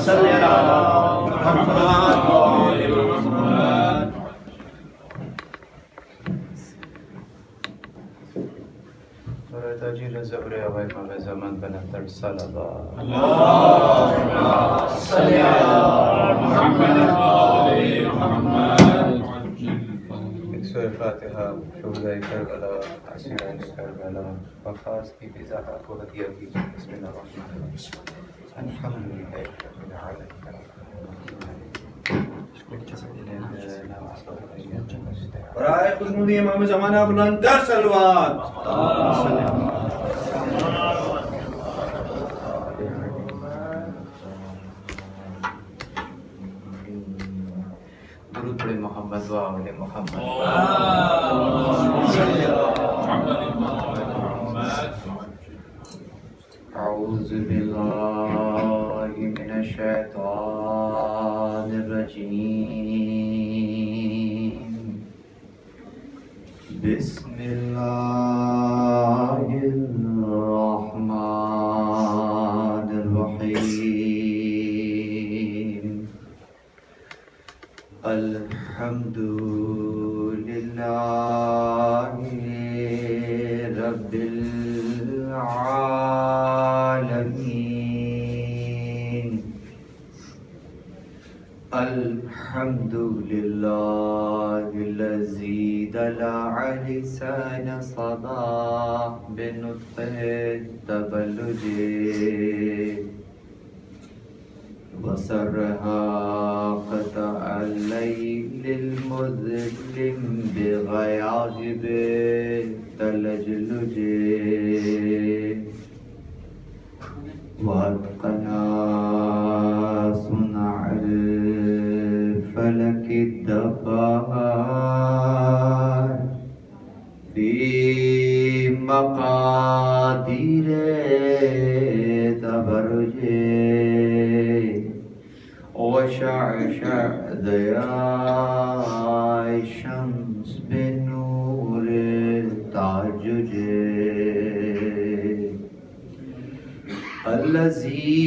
صل على محمد وآل محمد. برای تاجیل زبر آقای امام زمان به نفر صلوات. اللهم صل على محمد وآل محمد. سورة فاتحة شهداء کربلا اسیران کربلا و خاص کی بزاحت و ہدیہ کی. بسم اللہ الرحمن الرحیم. الحمد لله رب العالمين. برائے خشنودی امام زمانہ بلندر سلوات. درود پڑھے محمد و آل محمد. اعوذ باللہ من الشیطان الرجیم. بسم اللہ الرحمن الرحیم. الحمد للہ رب العالمین. الحمد للہ الذی دلع لسان صداح بنطق التبلج وسرها قطع الليل المظلم بغياهب التلجلج واتقنا صنع الفلك الدبار في مقادير تبرج وشعشع ضياء الشمس بنور التعجج الذي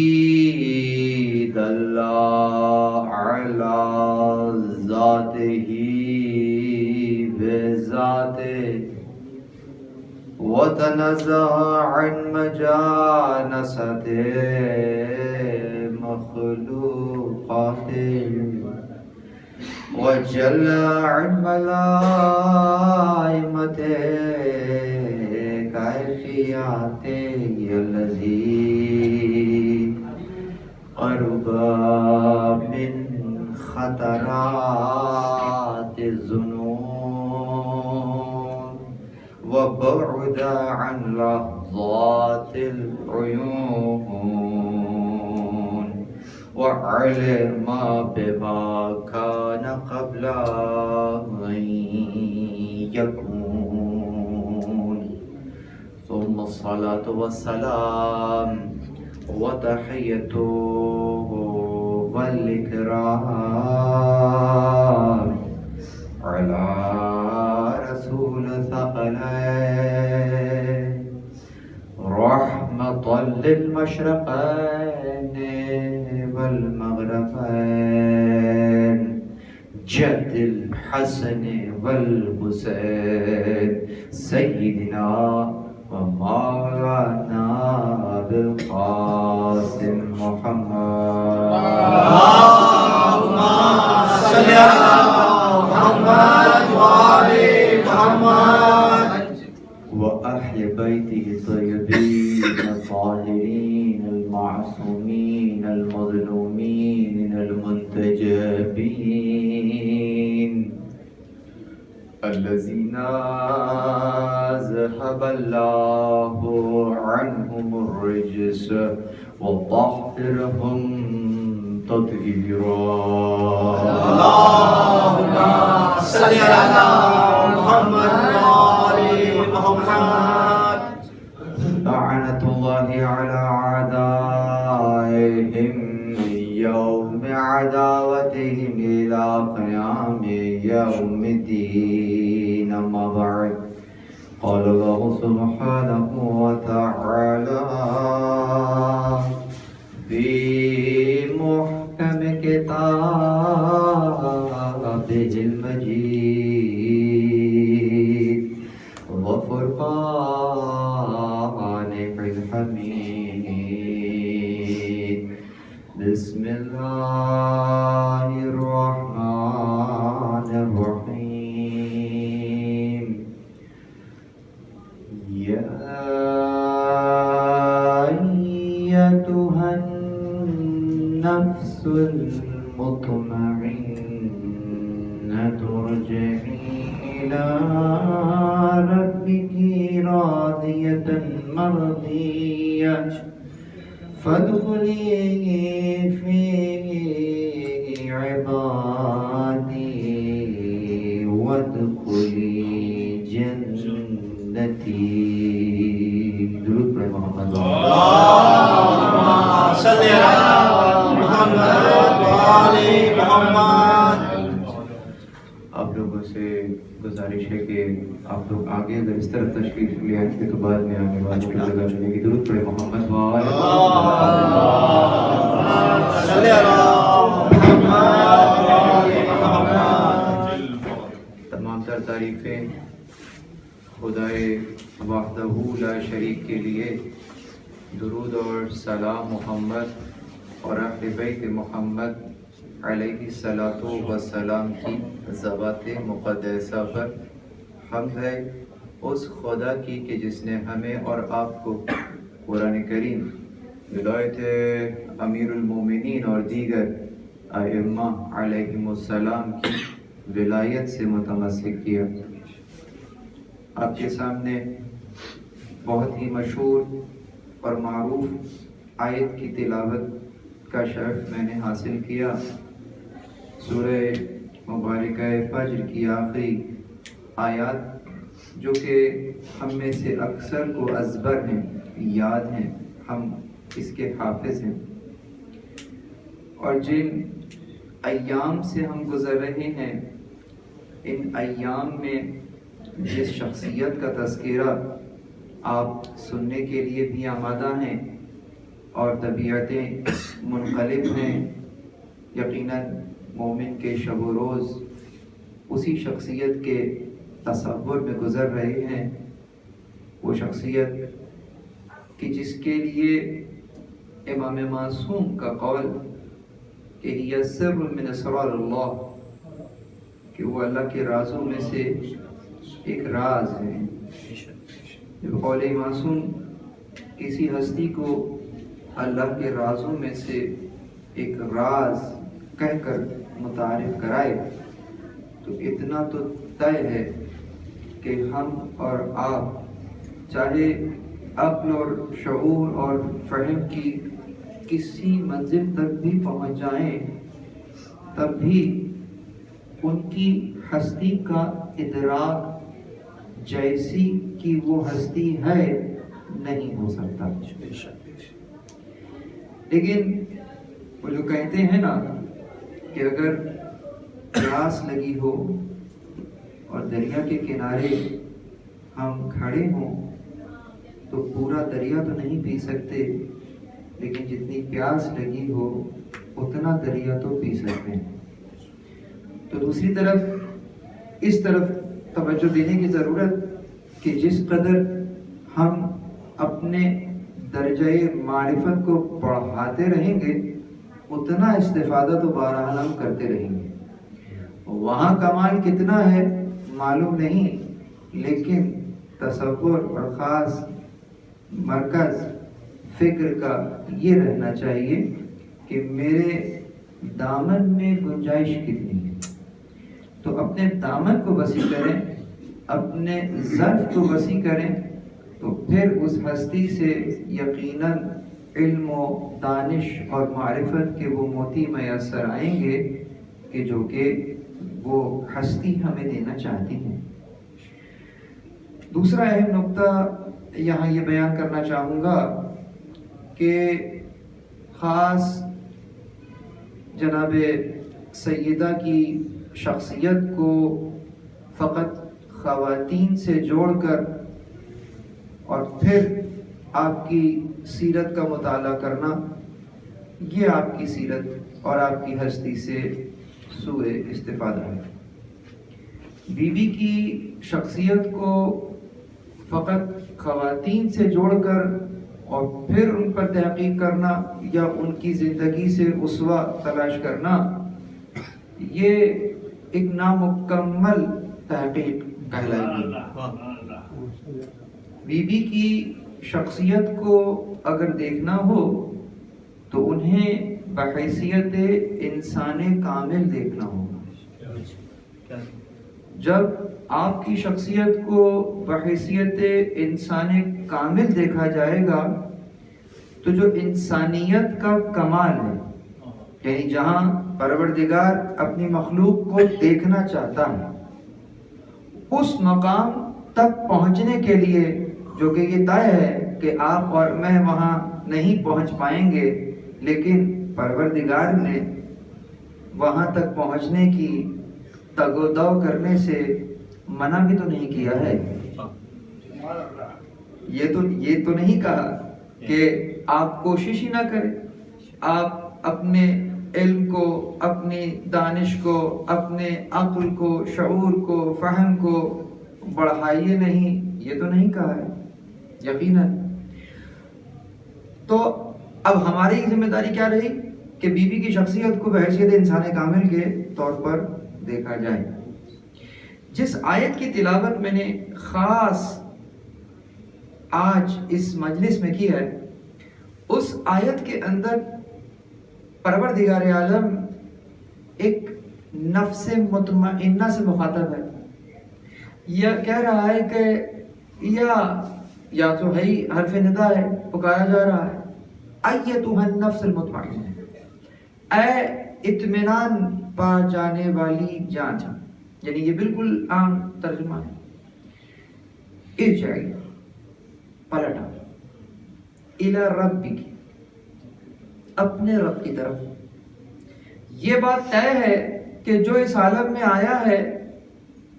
دل على ذاته بذاته وتنزه عن مجانسته مخلوقاته وجل عن ملائمته كيفياته الذي قرب من خطرات الظنون وبعد عن لحظات العيون وعلم بما كان قبل أن يكون. ثم الصلاة والسلام وتحيته والإكرام على رسول ثقلين رحمة للمشرقين والمغربين جد الحسن والحسين سيدنا ومولانا بالقاسم محمد. اللهم صل على محمد وآل محمد وأهل بيته الطيبين الطاهرين المعصومين المظلومين المنتجبين الذين ذهب الله عنهم الرجس وطهرهم تطهيرا. اللهم صل على محمد وآل محمد. لعنة الله على أعدائهم يوم عداوتهم إلى قيام يوم الدين. أما بعد قال الله سبحانه وتعالى في بسم الله الرحمن الرحيم يا أيتها النفس المطمئنة ارجعي إلى ربك راضية مرضية فادخلي في عبادي وادخلي جنتي. درود پر محمد اللهم صل على محمد وآل محمد. آپ لوگوں سے گزارش ہے کہ آپ لوگ آگے اگر اس طرف تشریف لے آئیں گے تو بعد میں آنے والوں کی جگہ ملے گی. درود پر محمد وآل صل على محمد وآل محمد. تمام تر تعریفیں خدائے وحدہ لا شریک کے لیے. درود اور سلام محمد اور اہل بیت محمد علیہ الصلاۃ والسلام کی ذوات مقدسہ پر. حمد ہے اس خدا کی کہ جس نے ہمیں اور آپ کو قرآن کریم ولایت امیر المومنین اور دیگر ائمہ علیہم السلام کی ولایت سے متمسک کیا. آپ کے سامنے بہت ہی مشہور اور معروف آیت کی تلاوت کا شرف میں نے حاصل کیا. سورہ مبارکہ فجر کی آخری آیات جو کہ ہم میں سے اکثر کو ازبر ہیں، یاد ہیں، ہم اس کے حافظ ہیں. اور جن ایام سے ہم گزر رہے ہیں، ان ایام میں جس شخصیت کا تذکرہ آپ سننے کے لیے بھی آمادہ ہیں اور طبیعتیں منقلب ہیں، یقیناً مومن کے شب و روز اسی شخصیت کے تصور میں گزر رہے ہیں. وہ شخصیت کہ جس کے لیے امام معصوم کا قول کہ یہ سر من اسرار اللہ، کہ وہ اللہ کے رازوں میں سے ایک راز ہے. قول معصوم کسی ہستی کو اللہ کے رازوں میں سے ایک راز کہہ کر متعارف کرائے تو اتنا تو طے ہے کہ ہم اور آپ چاہے عقل اور شعور اور فہم کی کسی منزل تک بھی پہنچ جائیں تب بھی ان کی ہستی کا ادراک جیسی کہ وہ ہستی ہے نہیں ہو سکتا. لیکن وہ جو کہتے ہیں نا کہ اگر پیاس لگی ہو اور دریا کے کنارے ہم کھڑے ہوں تو پورا دریا تو نہیں پی سکتے، لیکن جتنی پیاس لگی ہو اتنا دریا تو پی سکتے ہیں. تو دوسری طرف اس طرف توجہ دینے کی ضرورت کہ جس قدر ہم اپنے درجۂ معرفت کو بڑھاتے رہیں گے اتنا استفادہ تو بہرحال ہم کرتے رہیں گے. وہاں کمال کتنا ہے معلوم نہیں، لیکن تصور اور خاص مرکز فکر کا یہ رہنا چاہیے کہ میرے دامن میں گنجائش کتنی ہے. تو اپنے دامن کو وسیع کریں، اپنے ظرف کو وسیع کریں، تو پھر اس ہستی سے یقیناً علم و دانش اور معرفت کے وہ موتی میسر آئیں گے کہ جو کہ وہ ہستی ہمیں دینا چاہتی ہے. دوسرا اہم نقطہ یہاں یہ بیان کرنا چاہوں گا کہ خاص جناب سیدہ کی شخصیت کو فقط خواتین سے جوڑ کر اور پھر آپ کی سیرت کا مطالعہ کرنا، یہ آپ کی سیرت اور آپ کی ہستی سے سوء استفادہ ہے. بیوی کی شخصیت کو فقط خواتین سے جوڑ کر اور پھر ان پر تحقیق کرنا یا ان کی زندگی سے اسوہ تلاش کرنا، یہ ایک نامکمل تحقیق کہلائے گی۔ بی بی کی شخصیت کو اگر دیکھنا ہو تو انہیں بحیثیت انسان کامل دیکھنا ہوگا۔ جب آپ کی شخصیت کو بحیثیت انسان کامل دیکھا جائے گا تو جو انسانیت کا کمال ہے، یعنی جہاں پروردگار اپنی مخلوق کو دیکھنا چاہتا ہے، اس مقام تک پہنچنے کے لیے، جو کہ یہ طے ہے کہ آپ اور میں وہاں نہیں پہنچ پائیں گے، لیکن پروردگار نے وہاں تک پہنچنے کی تگ و دو کرنے سے منع بھی تو نہیں کیا ہے۔ یہ تو نہیں کہا کہ آپ کوشش ہی نہ کریں، آپ اپنے علم کو، اپنی دانش کو، اپنے عقل کو، شعور کو، فہم کو بڑھائیے نہیں، یہ تو نہیں کہا ہے یقیناً۔ تو اب ہماری ذمہ داری کیا رہی کہ بی بی کی شخصیت کو بحیثیت انسان کامل کے طور پر دیکھا جائے۔ جس آیت کی تلاوت میں نے خاص آج اس مجلس میں کی ہے، اس آیت کے اندر پروردگار عالم ایک نفس مطمئنہ سے مخاطب ہے۔ یہ کہہ رہا ہے کہ یا تو ہے حرف ندا ہے، پکارا جا رہا ہے، ایتھا النفس المطمئنہ، اے اطمینان پا جانے والی جان، یعنی یہ بالکل عام ترجمہ ہے، ارجعی، پلٹا، الی ربک، اپنے رب کی طرف۔ یہ بات طے ہے کہ جو اس عالم میں آیا ہے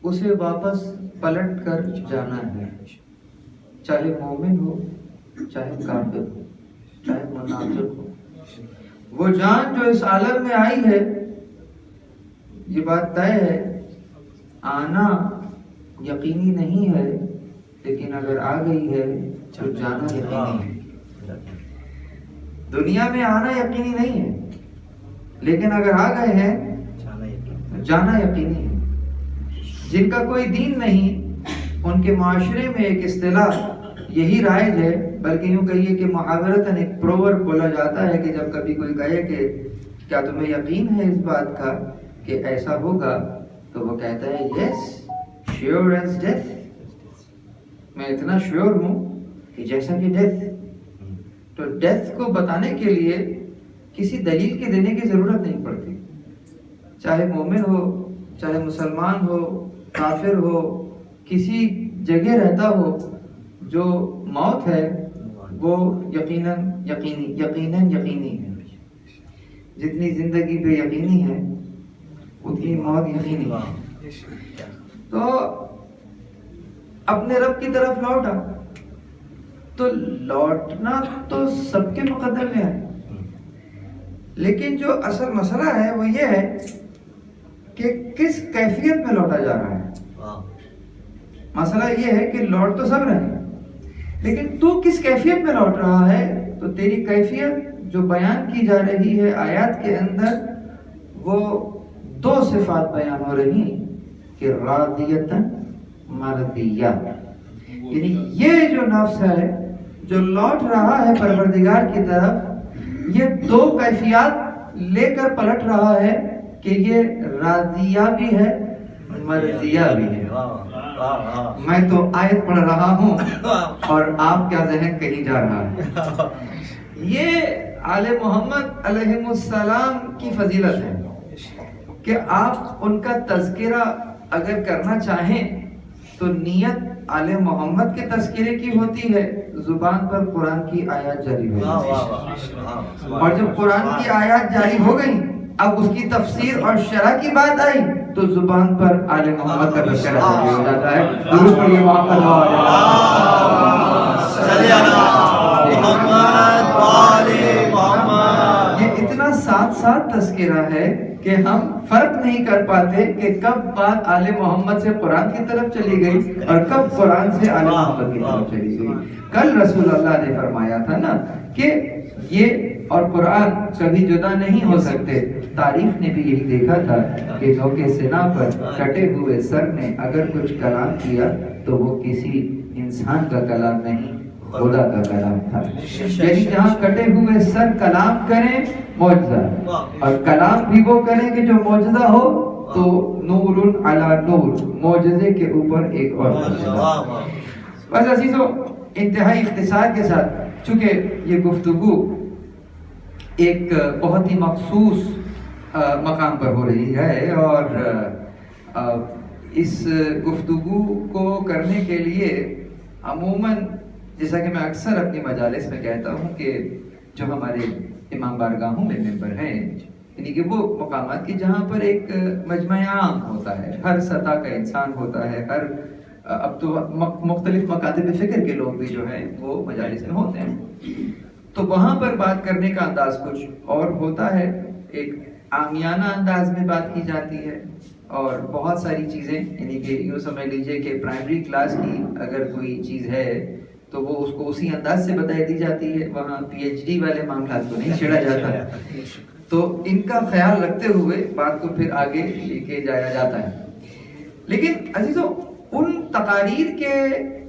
اسے واپس پلٹ کر جانا ہے، چاہے مومن ہو، چاہے کافر ہو، چاہے منافق ہو۔ وہ جان جو اس عالم میں آئی ہے، یہ بات طے ہے، آنا یقینی نہیں ہے، لیکن اگر آ گئی ہے تو جانا یقینی ہے۔ دنیا میں آنا یقینی نہیں ہے، لیکن اگر آ گئے ہیں جانا یقینی ہے۔ جن کا کوئی دین نہیں، ان کے معاشرے میں ایک اصطلاح یہی رائج ہے، بلکہ یوں کہیے کہ محاورتاً ایک پروورب بولا جاتا ہے کہ جب کبھی کوئی کہے کہ کیا تمہیں یقین ہے اس بات کا کہ ایسا ہوگا، تو وہ کہتا ہے یس شیور ایز ڈیتھ، میں اتنا شیور ہوں کہ جیسا کہ ڈیتھ۔ تو ڈیتھ کو بتانے کے لیے کسی دلیل کے دینے کی ضرورت نہیں پڑتی، چاہے مومن ہو، چاہے مسلمان ہو، کافر ہو، کسی جگہ رہتا ہو، جو موت ہے وہ یقیناً یقینی ہے۔ جتنی زندگی بے یقینی ہے اتنی موت یقینی ہے۔ تو اپنے رب کی طرف لوٹا، تو لوٹنا تو سب کے مقدر میں ہے، لیکن جو اصل مسئلہ ہے وہ یہ ہے کہ کس کیفیت میں لوٹا جا رہا ہے۔ مسئلہ یہ ہے کہ لوٹ تو سب رہے ہیں، لیکن تو کس کیفیت میں لوٹ رہا ہے۔ تو تیری کیفیت جو بیان کی جا رہی ہے آیات کے اندر، وہ دو صفات بیان ہو رہی ہیں کہ راضیتاً مرضیہ، یعنی یہ جو نفس ہے جو لوٹ رہا ہے پروردگار کی طرف، یہ دو کیفیات لے کر پلٹ رہا ہے کہ یہ راضیہ بھی ہے، مرضیہ بھی ہے۔ میں تو آیت پڑھ رہا ہوں اور آپ کا ذہن کہیں جا رہا ہے۔ یہ آل محمد علیہ السلام کی فضیلت ہے کہ آپ ان کا تذکرہ اگر کرنا چاہیں تو نیت آل محمد کے تذکرے کی ہوتی ہے، زبان پر قرآن کی آیات جاری ہوتی ہے، اور جب قرآن کی آیات جاری ہو گئی، اب اس کی تفسیر اور شرح کی بات آئی تو زبان پر آل محمد کا تذکرہ جاری ہو جاتا ہے۔ درود پڑھیے محمد یہ اتنا ساتھ ساتھ تذکرہ ہے کہ ہم فرق نہیں کر پاتے کہ کب بات آل محمد سے قرآن کی طرف چلی گئی اور کب قرآن سے آل محمد کی طرف چلی گئی۔ کل رسول اللہ نے فرمایا تھا نا کہ یہ اور قرآن کبھی جدا نہیں ہو سکتے۔ تاریخ نے بھی یہی دیکھا تھا کہ نوکے سنا پر کٹے ہوئے سر نے اگر کچھ کلام کیا تو وہ کسی انسان کا کلام نہیں، خدا کا کلام تھا۔ یعنی جہاں کٹے ہوئے سر کلام کریں معجزہ، اور کلام بھی وہ کریں کہ جو معجزہ ہو تو نور علی نور، معجزے کے اوپر ایک اور معجزہ۔ بس عزیزو، انتہائی اختصار کے ساتھ چونکہ یہ گفتگو ایک بہت ہی مخصوص مقام پر ہو رہی ہے، اور اس گفتگو کو کرنے کے لیے عموماً جیسا کہ میں اکثر اپنی مجالس میں کہتا ہوں کہ جو ہمارے امام بارگاہوں میں ممبر ہیں، یعنی کہ وہ مقامات کی جہاں پر ایک مجمع عام ہوتا ہے، ہر سطح کا انسان ہوتا ہے، ہر اب تو مختلف مکاتب فکر کے لوگ بھی جو ہیں وہ مجالس میں ہوتے ہیں، تو وہاں پر بات کرنے کا انداز کچھ اور ہوتا ہے، ایک عامیانہ انداز میں بات کی جاتی ہے، اور بہت ساری چیزیں، یعنی کہ یوں سمجھ لیجئے کہ پرائمری کلاس کی اگر کوئی چیز ہے تو وہ اس کو اسی انداز سے بتائی دی جاتی ہے، وہاں پی ایچ ڈی والے معاملات کو نہیں چھیڑا جاتا، تو ان کا خیال رکھتے ہوئے بات کو پھر آگے لے کے جایا جاتا ہے۔ لیکن عزیزو، ان تقاریر کے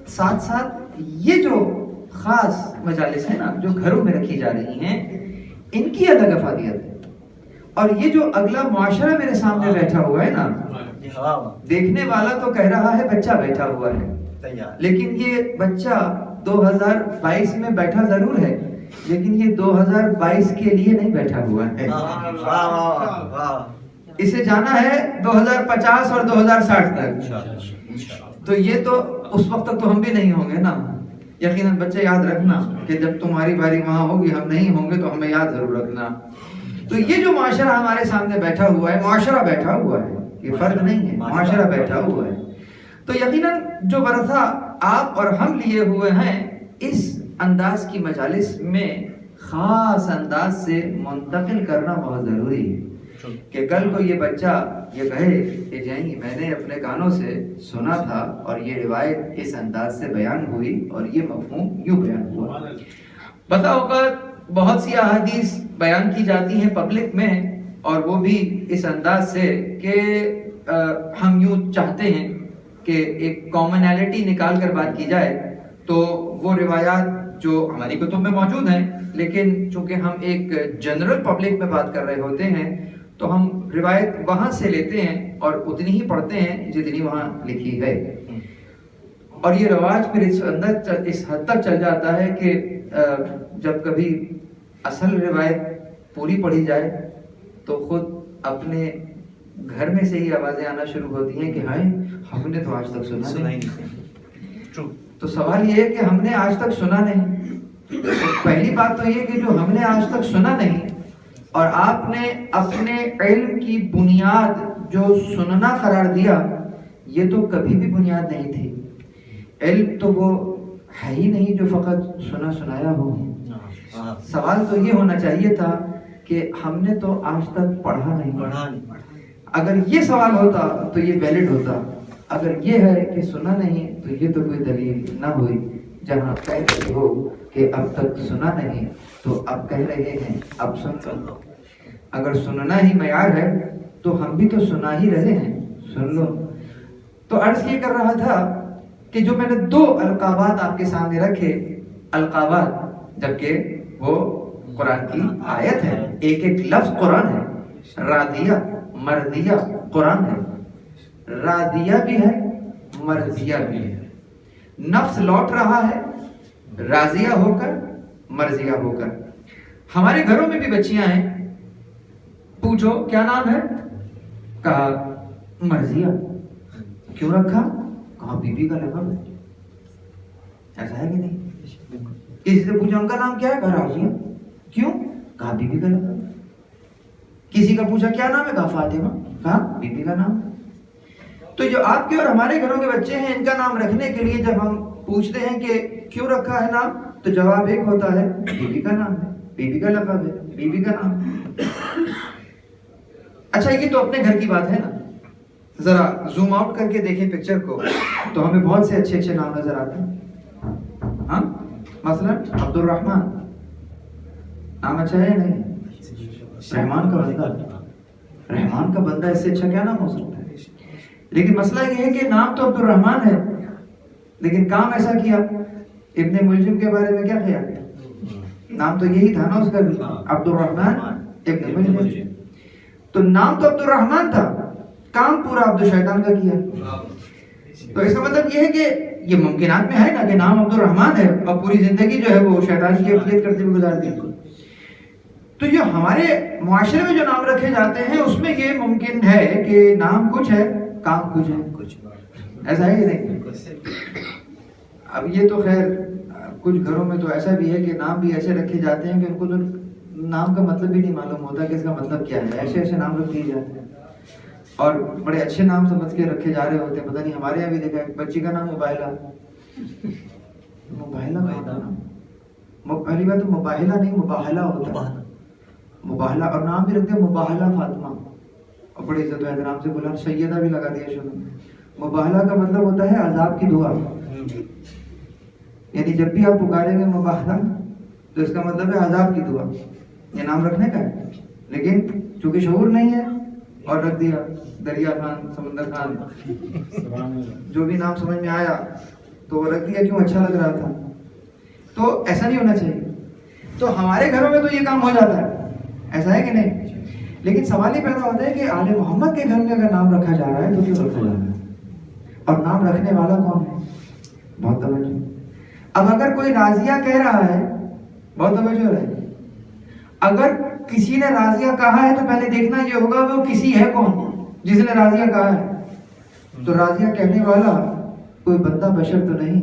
ساتھ ساتھ یہ جو خاص مجالس ہیں نا جو گھروں میں رکھی جا رہی ہیں، ان کی الگ افادیت ہے، اور یہ جو اگلا معاشرہ میرے سامنے بیٹھا ہوا ہے نا، دیکھنے والا تو کہہ رہا ہے بچہ بیٹھا ہوا ہے، لیکن یہ بچہ 2022 میں بیٹھا ضرور ہے، لیکن یہ 2022 کے لیے نہیں بیٹھا ہوا ہے، اسے جانا ہے 2050 اور 2060 تک، تو یہ تو اس وقت تک تو ہم بھی نہیں ہوں گے نا۔ یقیناً بچے یاد رکھنا کہ جب تمہاری باری وہاں ہوگی ہم نہیں ہوں گے تو ہمیں یاد ضرور رکھنا۔ تو یہ جو معاشرہ ہمارے سامنے بیٹھا ہوا ہے، معاشرہ بیٹھا ہوا ہے، یہ فرد نہیں ہے، معاشرہ بیٹھا ہوا ہے، تو یقیناً جو ورثہ آپ اور ہم لیے ہوئے ہیں اس انداز کی مجالس میں خاص انداز سے منتقل کرنا بہت ضروری ہے، کہ کل کو یہ بچہ یہ کہے کہ جائیں میں نے اپنے کانوں سے سنا تھا اور یہ روایت اس انداز سے بیان ہوئی اور یہ مفہوم یوں بیان ہوا۔ بتا اوقات بہت سی احادیث بیان کی جاتی ہیں پبلک میں، اور وہ بھی اس انداز سے کہ ہم یوں چاہتے ہیں کہ ایک کامنالٹی نکال کر بات کی جائے، تو وہ روایات جو ہماری کتب میں موجود ہیں، لیکن چونکہ ہم ایک جنرل پبلک میں بات کر رہے ہوتے ہیں تو ہم روایت وہاں سے لیتے ہیں اور اتنی ہی پڑھتے ہیں جتنی وہاں لکھی ہے، اور یہ رواج پھر اس حد تک چل جاتا ہے کہ جب کبھی اصل روایت پوری پڑھی جائے تو خود اپنے گھر میں سے ہی آوازیں آنا شروع ہوتی ہیں کہ ہائے ہم نے تو آج تک سنا نہیں۔ تو سوال یہ ہے کہ ہم نے آج تک سنا نہیں، پہلی بات تو یہ کہ جو ہم نے آج تک سنا نہیں اور آپ نے اپنے علم کی بنیاد جو سننا قرار دیا، یہ تو کبھی بھی بنیاد نہیں تھی۔ علم تو وہ ہے ہی نہیں جو فقط سنا سنایا ہو۔ سوال تو یہ ہونا چاہیے تھا کہ ہم نے تو آج تک پڑھا نہیں۔ اگر یہ سوال ہوتا تو یہ ویلڈ ہوتا، اگر یہ ہے کہ سنا نہیں تو یہ تو کوئی دلیل نہ ہوئی۔ جہاں کہہ رہے ہو کہ اب تک سنا نہیں تو اب کہہ رہے ہیں اب سن لو۔ اگر سننا ہی معیار ہے تو ہم بھی تو سنا ہی رہے ہیں، سن لو۔ تو عرض یہ کر رہا تھا کہ جو میں نے دو القابات آپ کے سامنے رکھے، القابات جبکہ وہ قرآن کی آیت ہے، ایک ایک لفظ قرآن ہے، راضیہ مرضیہ قرآن ہے، راضیہ بھی ہے مرضیہ بھی ہے، نفس لوٹ رہا ہے راضیہ ہو کر مرضیہ ہو کر۔ ہمارے گھروں میں بھی بچیاں ہیں، پوچھو کیا نام ہے، کہا مرضیہ۔ کیوں رکھا؟ کہا بی بی کا لقب ہے۔ ایسا ہے کہ نہیں؟ کسی سے پوچھا ان کا نام کیا ہے، کہا راضیہ۔ کیوں؟ کہا بی بی کا لقب ہے۔ کسی کا پوچھا کیا نام ہے، کہا فاطمہ، کہا بی بی کا نام۔ تو جو آپ کے اور ہمارے گھروں کے بچے ہیں، ان کا نام رکھنے کے لیے جب ہم پوچھتے ہیں کہ کیوں رکھا ہے نام، تو جواب ایک ہوتا ہے بی بی کا نام ہے، بی بی کا لقب ہے، بی بی کا نام۔ اچھا یہ تو اپنے گھر کی بات ہے نا، ذرا زوم آؤٹ کر کے دیکھیں پکچر کو تو ہمیں بہت سے اچھے اچھے نام نظر آتے ہیں. ہاں مثلا عبد الرحمن نام اچھا ہے یا نہیں؟ رحمان کا بندہ، رحمان کا بندہ اس سے اچھا کیا نام ہو سکتا ہے؟ لیکن مسئلہ یہ ہے کہ نام تو عبد الرحمن ہے لیکن کام ایسا کیا. ابن ملجم کے بارے میں کیا خیال ہے؟ نام تو یہی تھا نا اس کا بھی، عبد الرحمن ابن ملجم. تو نام تو عبد الرحمن تھا، کام پورا عبد الشیطان کا کیا. تو اس کا مطلب یہ ہے کہ یہ ممکنات میں ہے نا کہ نام عبد الرحمن ہے اور پوری زندگی جو ہے وہ شیطان کی عبادت کرتے ہوئے گزار دی. تو یہ ہمارے معاشرے میں جو نام رکھے جاتے ہیں اس میں یہ ممکن ہے کہ نام کچھ ہے کام کچھ ہے. ایسا ہے یا نہیں؟ اب یہ تو خیر کچھ گھروں میں تو ایسا بھی ہے کہ نام بھی ایسے رکھے جاتے ہیں کہ ان کو تو نام کا مطلب بھی نہیں معلوم ہوتا کہ اس کا مطلب کیا ہے. ایسے ایسے نام رکھ دیے جاتے ہیں اور بڑے اچھے نام سمجھ کے رکھے جا رہے ہوتے ہیں. پتہ نہیں ہمارے یہاں بھی دیکھا ہے بچی کا نام مباہلہ. مباہلہ کہاں تھا؟ پہلی بات تو مباہلہ نہیں مباہلہ ہوتا ہے، مباہلہ. اور نام بھی رکھتے ہیں مباہلہ فاطمہ اور بڑے عزت و احترام سے بولا سیدہ بھی لگا دیا شروع میں. مباہلہ کا مطلب ہوتا ہے عذاب کی دعا. یعنی جب بھی آپ پکاریں گے مباہلہ تو اس کا مطلب ہے عذاب کی دعا. یہ نام رکھنے کا ہے لیکن چونکہ شعور نہیں ہے اور رکھ دیا دریا خان سمندر خان جو بھی نام سمجھ میں آیا تو وہ رکھ دیا کیوں اچھا لگ رہا تھا. تو ایسا نہیں ہونا چاہیے. تو ہمارے گھروں میں تو یہ کام ہو جاتا ہے، ایسا ہے کہ نہیں؟ لیکن سوال یہ پیدا ہوتا ہے کہ آل محمد کے گھر میں اگر نام رکھا جا رہا ہے تو کیوں رکھا جا رہا ہے اور نام رکھنے والا کون ہے؟ بہت توجہ. اب اگر کوئی راضیہ کہہ رہا ہے، بہت توجہ رہے، اگر کسی نے راضیہ کہا ہے تو پہلے دیکھنا یہ ہوگا وہ کسی ہے کون جس نے راضیہ کہا ہے. تو راضیہ کہنے والا کوئی بندہ بشر تو نہیں،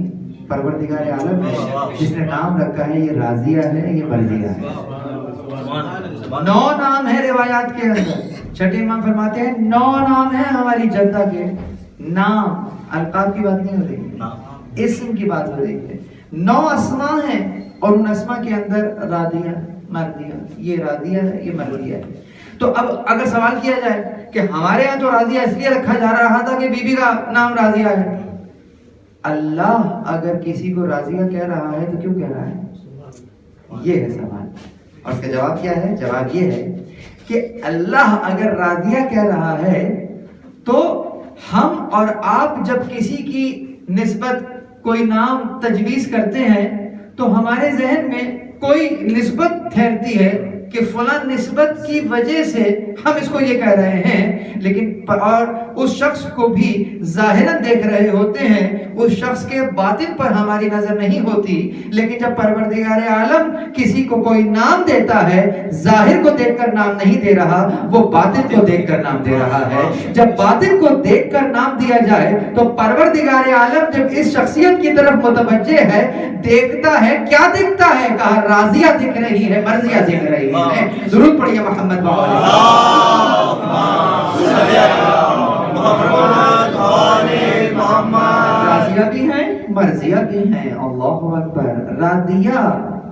پروردگار عالم ہے جس نے نام رکھا ہے. یہ راضیہ ہے، یہ مرضیہ ہے. 9 نام ہے روایات کے اندر. چھٹے امام فرماتے ہیں 9 نام ہیں ہماری جدہ کے. نام القاب کی بات نہیں ہو رہی، اسم کی بات ہو رہی ہے. 9 اسماء ہیں اور ان اسماء کے اندر راضیہ مرضیہ، یہ راضیہ ہے یہ مرضیہ ہے. تو اب اگر سوال کیا جائے کہ ہمارے ہاں تو راضیہ اس لیے رکھا جا رہا تھا کہ بی بی کا نام راضیہ ہے. اللہ اگر کسی کو راضیہ کہہ رہا ہے تو کیوں کہہ رہا ہے؟ یہ ہے سوال. اور اس کا جواب کیا ہے؟ جواب یہ ہے کہ اللہ اگر راضیہ کہہ رہا ہے تو ہم اور آپ جب کسی کی نسبت کوئی نام تجویز کرتے ہیں تو ہمارے ذہن میں کوئی نسبت ٹھہرتی ہے کہ فلاں نسبت کی وجہ سے ہم اس کو یہ کہہ رہے ہیں. لیکن اور اس شخص کو بھی ظاہراً دیکھ رہے ہوتے ہیں، اس شخص کے باطن پر ہماری نظر نہیں ہوتی. لیکن جب پروردگار عالم کسی کو کوئی نام دیتا ہے، ظاہر کو دیکھ کر نام نہیں دے رہا، وہ باطن کو دیکھ کر نام دے رہا ہے. جب باطن کو دیکھ کر نام دیا جائے تو پروردگار عالم جب اس شخصیت کی طرف متوجہ ہے، دیکھتا ہے. کیا دیکھتا ہے؟ کہا راضیہ دکھ رہی ہے، مرضیہ دکھ رہی ہے. ضرور پڑھیے محمد راضیہ بھی ہیں مرضیہ بھی ہیں. اللہ اکبر. راضیہ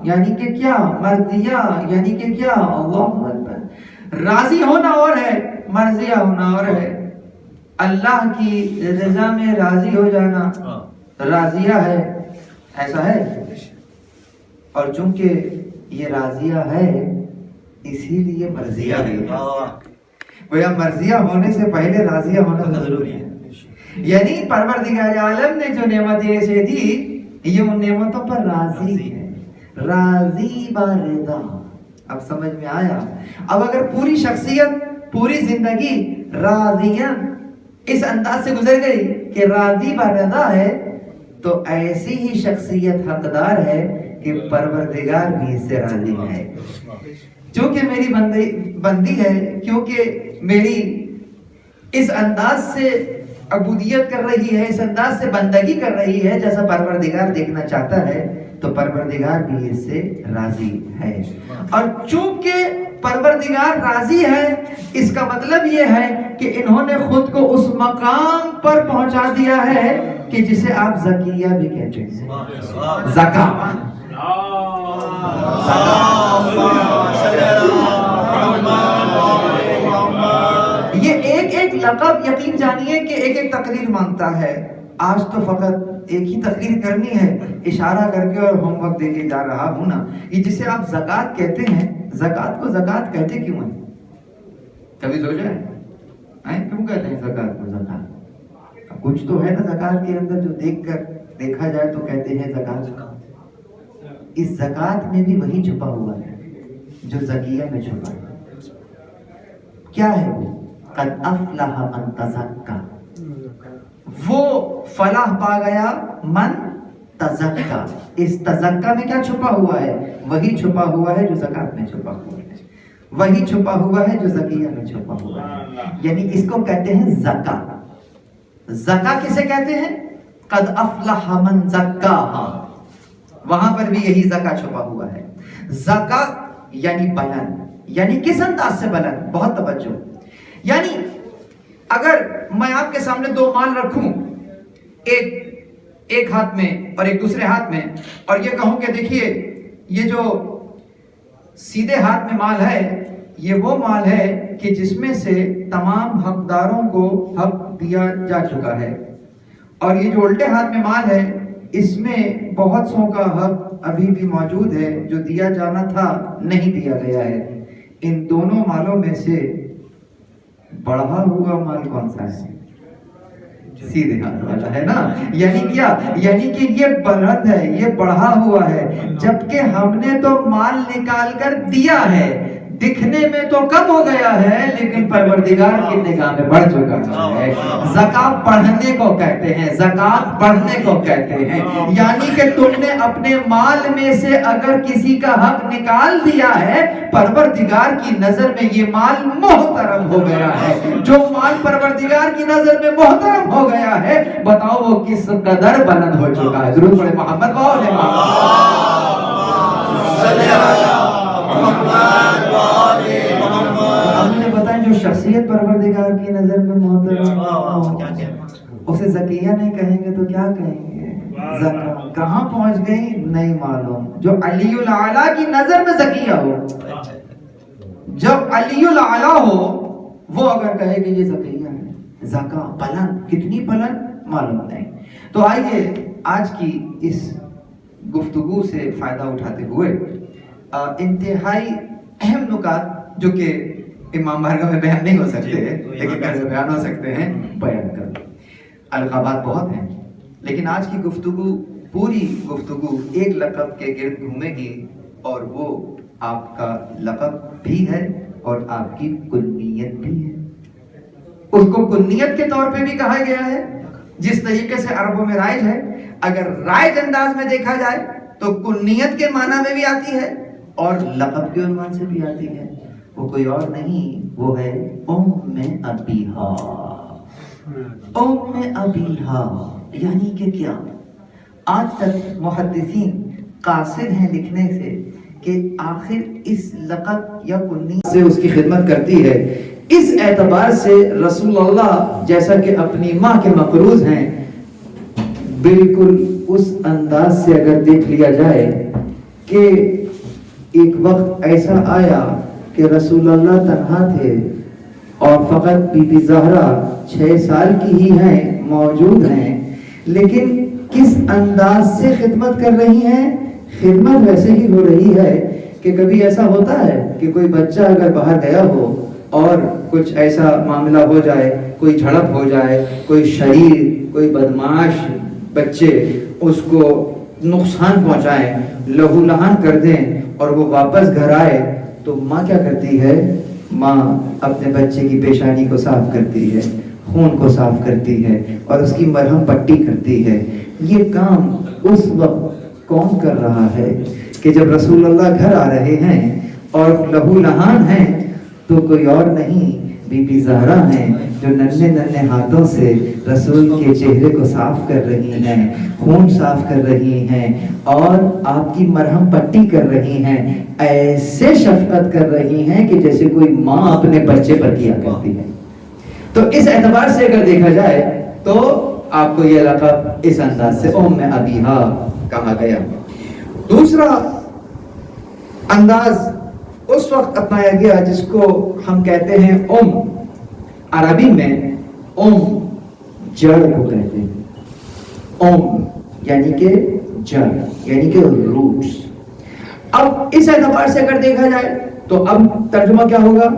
یعنی کہ کیا، مرضیہ یعنی کہ کیا. اللہ اکبر. راضی ہونا اور ہے، مرضیہ ہونا اور ہے. اللہ کی رضا میں راضی ہو جانا راضیہ ہے، ایسا ہے. اور چونکہ یہ راضیہ ہے اسی لیے مرضیہ ہے. گویا مرضیہ ہونے سے پہلے راضیہ ہونا ضروری ہے. یعنی پروردگار عالم نے جو نعمتیں اسے دی یہ ان نعمتوں پر راضی ہے. راضی برضا. اب سمجھ میں آیا؟ اب اگر پوری شخصیت پوری زندگی راضیاں اس انداز سے گزر گئی کہ راضی برضا ہے تو ایسی ہی شخصیت حقدار ہے کہ پروردگار بھی اس سے راضی ہے. چونکہ میری بندی ہے، کیونکہ میری اس انداز سے عبودیت کر رہی ہے، اس انداز سے بندگی کر رہی ہے جیسا پروردگار دیکھنا چاہتا ہے، تو پروردگار بھی اس سے راضی ہے. اور چونکہ پروردگار راضی ہے اس کا مطلب یہ ہے کہ انہوں نے خود کو اس مقام پر پہنچا دیا ہے کہ جسے آپ زکیہ بھی کہتے ہیں. زکا لقب یقین جانیے کہ ایک ایک تقریر مانگتا ہے. آج تو فقط ایک ہی تقریر کرنی ہے، اشارہ کر کے اور ہوم ورک دے کے جا رہا ہوں نا. یہ جسے آپ زکوٰۃ کہتے ہیں، زکوٰۃ کو زکوٰۃ کہتے کیوں ہیں؟ کبھی سوچا ہے کیوں کہتے ہیں زکوٰۃ کو زکوٰۃ؟ کچھ تو ہے نا زکوٰۃ کے اندر جو دیکھا جائے تو کہتے ہیں زکوٰۃ. اس زکوٰۃ میں بھی وہی چھپا ہوا ہے جو زکیہ میں چھپا ہے. کیا ہے وہ؟ قد افلح من تزکا، وہ فلاح پا گیا من تزکا. اس تزکا میں کیا چھپا ہوا ہے؟ وہی چھپا ہوا ہے جو زکوٰۃ میں چھپا ہوا ہے، وہی چھپا ہوا ہے جو زکیہ میں چھپا ہوا ہے. یعنی اس کو کہتے ہیں زکا. زکا کسے کہتے ہیں؟ قد افلح من زکاہا، وہاں پر بھی یہی زکا چھپا ہوا ہے. زکا یعنی بلند، یعنی کس انداز سے بلند؟ بہت توجہ. یعنی اگر میں آپ کے سامنے دو مال رکھوں، ایک ہاتھ میں اور ایک دوسرے ہاتھ میں، اور یہ کہوں کہ دیکھیے یہ جو سیدھے ہاتھ میں مال ہے یہ وہ مال ہے کہ جس میں سے تمام حقداروں کو حق دیا جا چکا ہے، اور یہ جو الٹے ہاتھ میں مال ہے اس میں بہت سو کا حق ابھی بھی موجود ہے جو دیا جانا تھا نہیں دیا گیا ہے. ان دونوں مالوں میں سے بڑھا ہوا مال کون سا ہے؟ سیدھے ہاتھ والا ہے نا. یعنی کیا؟ یعنی کہ یہ بلند ہے، یہ بڑھا ہوا ہے، جبکہ ہم نے تو مال نکال کر دیا ہے. دکھنے میں تو کم ہو گیا ہے لیکن پروردگار کی نگاہ میں بڑھ چکا ہے. زکات بڑھنے کو کہتے ہیں، زکات بڑھنے کو کہتے ہیں. یعنی کہ تم نے اپنے مال میں سے اگر کسی کا حق نکال دیا ہے، پروردگار کی نظر میں یہ مال محترم ہو گیا ہے. جو مال پروردگار کی نظر میں محترم ہو گیا ہے، بتاؤ وہ کس قدر بلند ہو چکا ہے. درود پڑھیں محمد ہم نے بتائیں جو شخصیت پروردگار کی نظر میں محترم، اسے زکیہ نہیں کہیں گے تو کیا کہیں گے؟ زکا. کہاں پہنچ گئی نہیں معلوم. جو علی الاعلیٰ کی نظر میں زکیہ ہو، جب علی الاعلیٰ ہو وہ اگر کہے کہ یہ زکیہ ہے، زکا بلند، کتنی بلند معلوم نہیں. تو آئیے آج کی اس گفتگو سے فائدہ اٹھاتے ہوئے انتہائی اہم نکات جو کہ امام بارگاہ میں بیان نہیں ہو سکتے لیکن کیسے بیان ہو سکتے ہیں بیان کر. القابات بہت ہیں لیکن آج کی گفتگو، پوری گفتگو ایک لقب کے گرد گھومے گی، اور وہ آپ کا لقب بھی ہے اور آپ کی کنیت بھی ہے. اس کو کنیت کے طور پہ بھی کہا گیا ہے جس طریقے سے عربوں میں رائج ہے. اگر رائج انداز میں دیکھا جائے تو کنیت کے معنی میں بھی آتی ہے اور لقب کے عنوان سے بھی آتی ہے. وہ کوئی اور نہیں، وہ ہے ام ابیہا. ام ابیہا یعنی کہ کیا؟ آج تک محدثین قاصر ہیں لکھنے سے کہ آخر اس لقب یا کنیت سے اس کی خدمت کرتی ہے. اس اعتبار سے رسول اللہ جیسا کہ اپنی ماں کے مقروض ہیں، بالکل اس انداز سے اگر دیکھ لیا جائے کہ ایک وقت ایسا آیا کہ رسول اللہ تنہا تھے اور فقط بی بی زہرا 6 سال کی ہی ہیں، موجود ہیں، لیکن کس انداز سے خدمت کر رہی ہیں؟ خدمت ویسے ہی ہو رہی ہے کہ کبھی ایسا ہوتا ہے کہ کوئی بچہ اگر باہر گیا ہو اور کچھ ایسا معاملہ ہو جائے، کوئی جھڑپ ہو جائے، کوئی شریر، کوئی بدماش بچے اس کو نقصان پہنچائیں، لہو لہان کر دیں اور وہ واپس گھر آئے تو ماں کیا کرتی ہے؟ ماں اپنے بچے کی پیشانی کو صاف کرتی ہے، خون کو صاف کرتی ہے اور اس کی مرہم پٹی کرتی ہے. یہ کام اس وقت کون کر رہا ہے کہ جب رسول اللہ گھر آ رہے ہیں اور لہو لہان ہیں تو کوئی اور نہیں، بی بی زہرا ہیں جو ننھے ننھے ہاتھوں سے رسول کے چہرے کو صاف کر رہی ہیں، خون صاف کر رہی ہیں اور آپ کی مرہم پٹی کر رہی ہیں. ایسے شفقت کر رہی ہیں کہ جیسے کوئی ماں اپنے بچے پر کیا کرتی ہے. تو اس اعتبار سے اگر دیکھا جائے تو آپ کو یہ لقب اس انداز سے ام ابیہا کہا گیا. دوسرا انداز اس وقت اپنایا گیا جس کو ہم کہتے ہیں ام. عربی میں جڑ کو کہتے ہیں، یعنی کہ جڑ، یعنی کہ روٹس۔ اب اس اعتبار سے اگر دیکھا جائے تو اب ترجمہ کیا ہوگا؟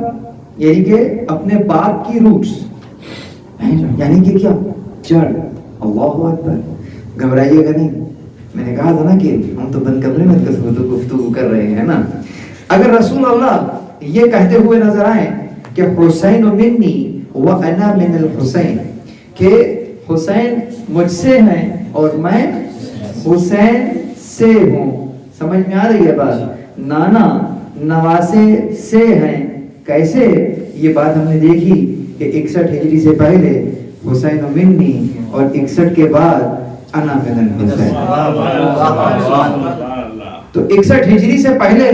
یعنی کہ اپنے باپ کی روٹس، یعنی کہ کیا؟ جڑ۔ اللہ اکبر، گھبرائیے گا نہیں، میں نے کہا تھا نا کہ ہم تو بند کمرے میں گفتگو کر رہے ہیں نا۔ اگر رسول اللہ یہ کہتے ہوئے نظر آئے کہ حسین منی وانا من الحسین، کہ حسین مجھ سے ہیں اور میں حسین سے ہوں، سمجھ میں آ رہی ہے بات؟ نانا نواسے سے ہیں، کیسے؟ یہ بات ہم نے دیکھی کہ 61 ہجری سے پہلے حسین منی اور 61 کے بعد انا من الحسین۔ تو 61 ہجری سے پہلے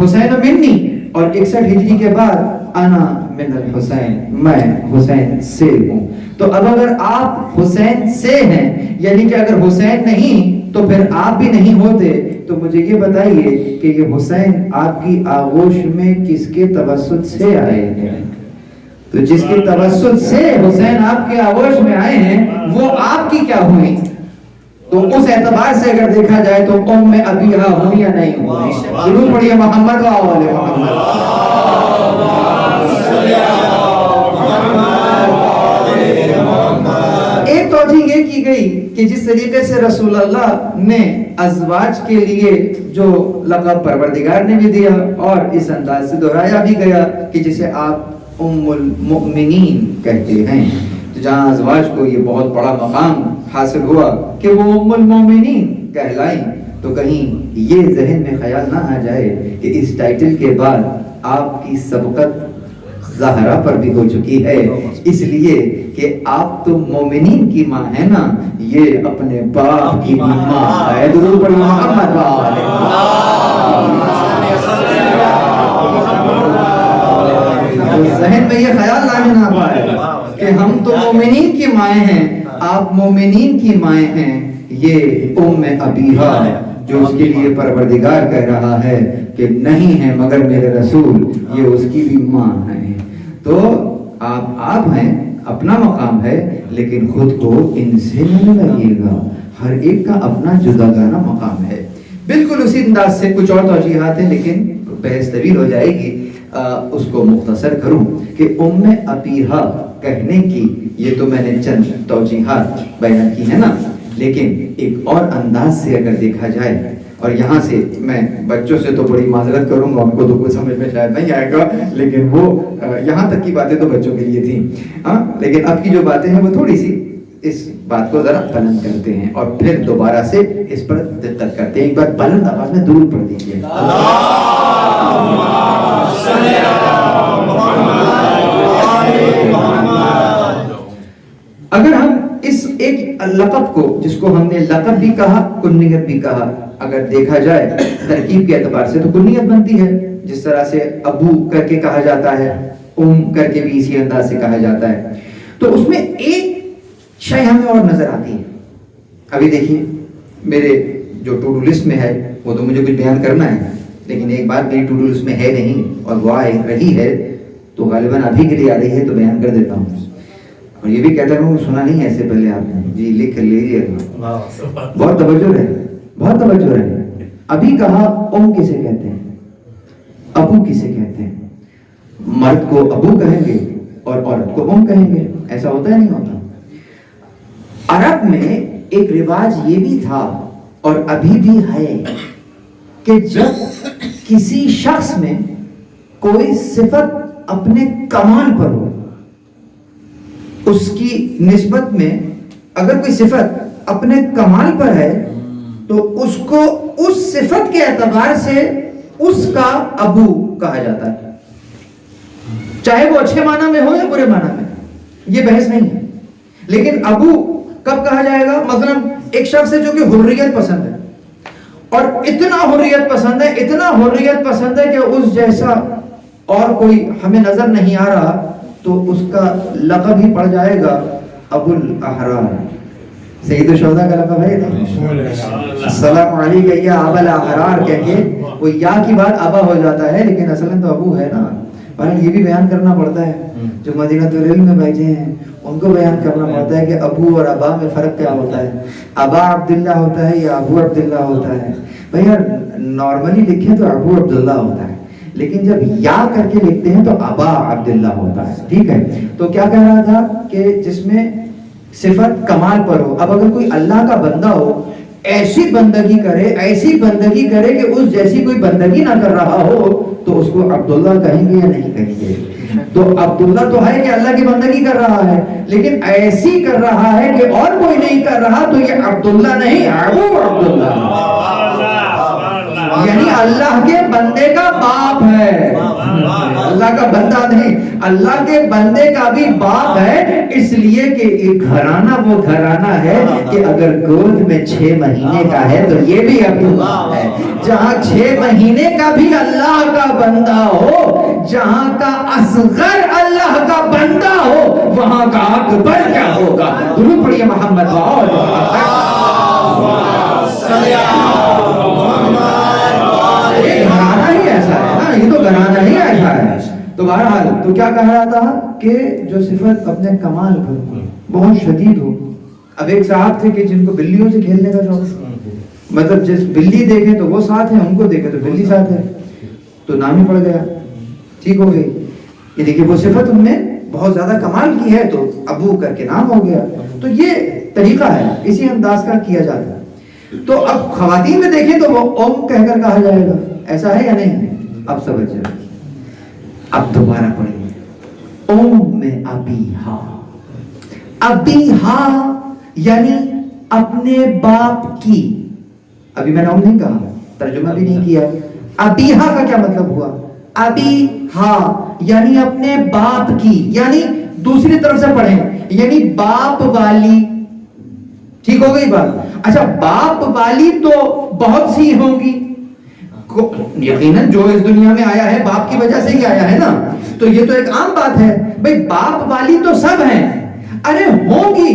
حسین منی اور 61 ہجری کے بعد انا من الحسین، میں حسین سے ہوں۔ تو اب اگر آپ حسین سے ہیں، یعنی کہ اگر حسین نہیں تو پھر آپ بھی نہیں ہوتے، تو مجھے یہ بتائیے کہ یہ حسین آپ کی آغوش میں کس کے توسط سے آئے ہیں؟ تو جس کے توسط سے حسین آپ کے آغوش میں آئے ہیں وہ آپ کی کیا ہوئی؟ تو اس اعتبار سے اگر دیکھا جائے تو ام ابیہا ہوئی یا نہیں ہوئی؟ ضرور پڑھیے محمد و آل محمد۔ ایک توجہ یہ کی گئی کہ جس طریقے سے رسول اللہ نے ازواج کے لیے جو لقب پروردگار نے بھی دیا اور اس انداز سے دہرایا بھی گیا کہ جسے آپ ام المؤمنین کہتے ہیں، تو جہاں ازواج کو یہ بہت بڑا مقام حاصل ہوا کہ وہ ام المؤمنین کہلائیں، تو کہیں یہ ذہن میں خیال نہ آ جائے کہ اس ٹائٹل کے بعد آپ کی سبقت زہرا پر بھی ہو چکی ہے، اس لیے کہ آپ تو مومنین کی ماں ہے نا، یہ اپنے باپ کی ماں ہے۔ درود پڑھیں محمد و آل محمد۔ ذہن میں یہ خیال لانے نہ پائے کہ ہم تو مومنین کی مائیں ہیں، آپ مومنین کی مائیں ہیں، یہ ام ابیہا جو اس کے لیے پروردگار کہہ رہا ہے کہ نہیں ہے مگر میرے رسول، یہ اس کی بھی ماں ہے۔ تو آپ ہیں، اپنا مقام ہے، لیکن خود کو ان سے نہ لگائیے گا، ہر ایک کا اپنا جداگانہ مقام ہے۔ بالکل اسی انداز سے کچھ اور توجیحات ہیں، لیکن بحث طویل ہو جائے گی، اس کو مختصر کروں کہ ام ابیہا کہنے کی یہ تو میں نے چند توجیحات بیان کی ہے نا، لیکن ایک اور انداز سے اگر دیکھا جائے، اور یہاں سے میں بچوں سے تو بڑی معذرت کروں گا، ان کو تو کچھ سمجھ میں شاید نہیں آئے گا، لیکن وہ یہاں تک کی باتیں تو بچوں کے لیے تھیں، لیکن اب کی جو باتیں ہیں وہ تھوڑی سی اس بات کو ذرا بلند کرتے ہیں اور پھر دوبارہ سے اس پر دقت کرتے ہیں۔ ایک بار بلند آواز میں درود پڑھ دیجیے۔ اگر ہم اس ایک لقب کو، جس کو ہم نے لقب بھی کہا کنیت بھی کہا، اگر دیکھا جائے ترکیب کے اعتبار سے تو کنیت بنتی ہے، جس طرح سے ابو کر کے کہا جاتا ہے، کر کے بھی اسی انداز سے کہا جاتا ہے۔ تو اس میں ایک شے ہمیں اور نظر آتی ہے۔ ابھی دیکھیے میرے جو ٹو ڈو لسٹ میں ہے وہ تو مجھے کچھ بیان کرنا ہے، لیکن ایک بات میری ٹو ڈو لسٹ میں ہے نہیں اور وہ آ رہی ہے تو غالباً ابھی کے لیے آ رہی ہے تو بیان کر دیتا ہوں، اور یہ بھی کہتا ہوں سنا نہیں ایسے پہلے آپ نے، جی لکھ کر لیجیے، بہت توجہ رہے، بہت توجہ رہے۔ ابھی کہا ام کسے کہتے ہیں، ابو کسے کہتے ہیں؟ مرد کو ابو کہیں گے اور عورت کو ام کہیں گے، ایسا ہوتا ہے نہیں ہوتا؟ عرب میں ایک رواج یہ بھی تھا اور ابھی بھی ہے کہ جب کسی شخص میں کوئی صفت اپنے کمال پر ہو، اس کی نسبت میں اگر کوئی صفت اپنے کمال پر ہے تو اس کو اس صفت کے اعتبار سے اس کا ابو کہا جاتا ہے، چاہے وہ اچھے معنی میں ہو یا برے معنی میں، یہ بحث نہیں ہے۔ لیکن ابو کب کہا جائے گا؟ مثلا ایک شخص ہے جو کہ حریت پسند ہے اور اتنا حریت پسند ہے، اتنا حریت پسند ہے کہ اس جیسا اور کوئی ہمیں نظر نہیں آ رہا، تو اس کا لقب ہی پڑ جائے گا ابو الاحرار۔ سید الشہداء کا لقب ہے السلام علیکم یا ابا الاحرار کہہ کے وہ یا کی بات ابا ہو جاتا ہے، لیکن اصلاً تو ابو ہے نا، اور یہ بھی بیان کرنا پڑتا ہے جو مدینہ العلم میں بیٹھے ہیں ان کو بیان کرنا پڑتا ہے کہ ابو اور ابا میں فرق کیا ہوتا ہے. ابا عبداللہ ہوتا ہے یا ابو عبداللہ ہوتا ہے؟ بھائی یار نارملی لکھیں تو ابو عبداللہ ہوتا ہے، لیکن جب یا کر کے لکھتے ہیں تو ابا عبداللہ ہوتا ہے. ٹھیک ہے، تو کیا کہہ رہا تھا کہ جس میں صفت کمال پر ہو. اب اگر کوئی اللہ کا بندہ ہو، ایسی بندگی کرے کہ اس جیسی کوئی بندگی نہ کر رہا ہو، تو اس کو عبداللہ کہیں گے یا نہیں کہیں گے؟ تو عبداللہ تو ہے کہ اللہ کی بندگی کر رہا ہے، لیکن ایسی کر رہا ہے کہ اور کوئی نہیں کر رہا، تو یہ عبداللہ نہیں، ابو عبداللہ، یعنی اللہ کے بندے کا باپ ہے. اللہ کا بندہ نہیں، اللہ کے بندے کا بھی باپ ہے، اس لیے کہ ایک گھرانہ وہ گھرانہ ہے کہ اگر گود میں 6 مہینے کا ہے تو یہ بھی عبداللہ ہے. جہاں 6 مہینے کا بھی اللہ کا بندہ ہو، جہاں کا اصغر اللہ کا بندہ ہو، وہاں کا اکبر کیا ہوگا؟ درود پڑھیے محمد یہ گھرانہ ہی ایسا ہے نا، یہ تو گھرانہ ہی ایسا ہے. تو بہرحال تو کیا کہہ رہا تھا کہ جو صفت اپنے کمال پر بہت شدید ہو. اب ایک صاحب تھے کہ جن کو بلیوں سے کھیلنے کا شوق، مطلب جس بلی دیکھیں تو وہ ساتھ ہیں، ان کو دیکھیں تو بلی ساتھ ہے، تو نام ہی پڑ گیا، ٹھیک ہو گئی. یہ دیکھیں وہ صفت ان میں بہت زیادہ کمال کی ہے تو ابو کر کے نام ہو گیا. تو یہ طریقہ ہے، اسی انداز کا کیا جاتا ہے. تو اب خواتین میں دیکھیں تو وہ اوم کہہ کر کہا جائے گا، ایسا ہے یا نہیں؟ اب سمجھ جائے. اب دوبارہ پڑھیں، اوم ابیہا. ابیہا یعنی اپنے باپ کی. ابھی میں نے اوم نہیں کہا، ترجمہ بھی نہیں کیا. ابیہا کا کیا مطلب ہوا؟ ابیہا یعنی اپنے باپ کی، یعنی دوسری طرف سے پڑھیں یعنی باپ والی. ٹھیک ہو گئی بات؟ اچھا باپ والی تو بہت سی ہوں گی، یقیناً جو اس دنیا میں آیا ہے باپ کی وجہ سے ہی آیا ہے نا، تو یہ تو ایک عام بات ہے. بھئی باپ والی تو سب ہیں، ارے ہوں گی،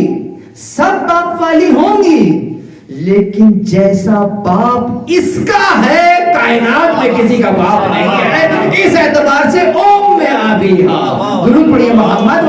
سب باپ والی ہوں گی، لیکن جیسا باپ اس کا ہے کائنات میں کسی کا باپ نہیں ہے. اس اعتبار سے اوم ابیہا. درود پڑھیے محمد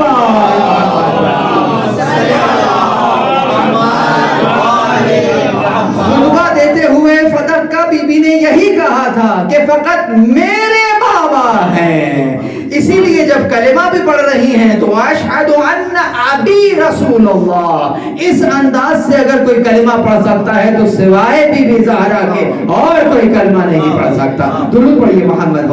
خطبہ دیتے ہوئے فتح کا بی بی نے یہی کہا تھا کہ فقط میرے بابا ہیں. اسی لیے جب کلمہ بھی پڑھ رہی ہیں تو اشہد ان ابی رسول اللہ، اس انداز سے اگر کوئی کلمہ پڑھ سکتا ہے تو سوائے بی بی زہرا کے اور کوئی کلمہ نہیں پڑھ سکتا. درود پڑھیے محمد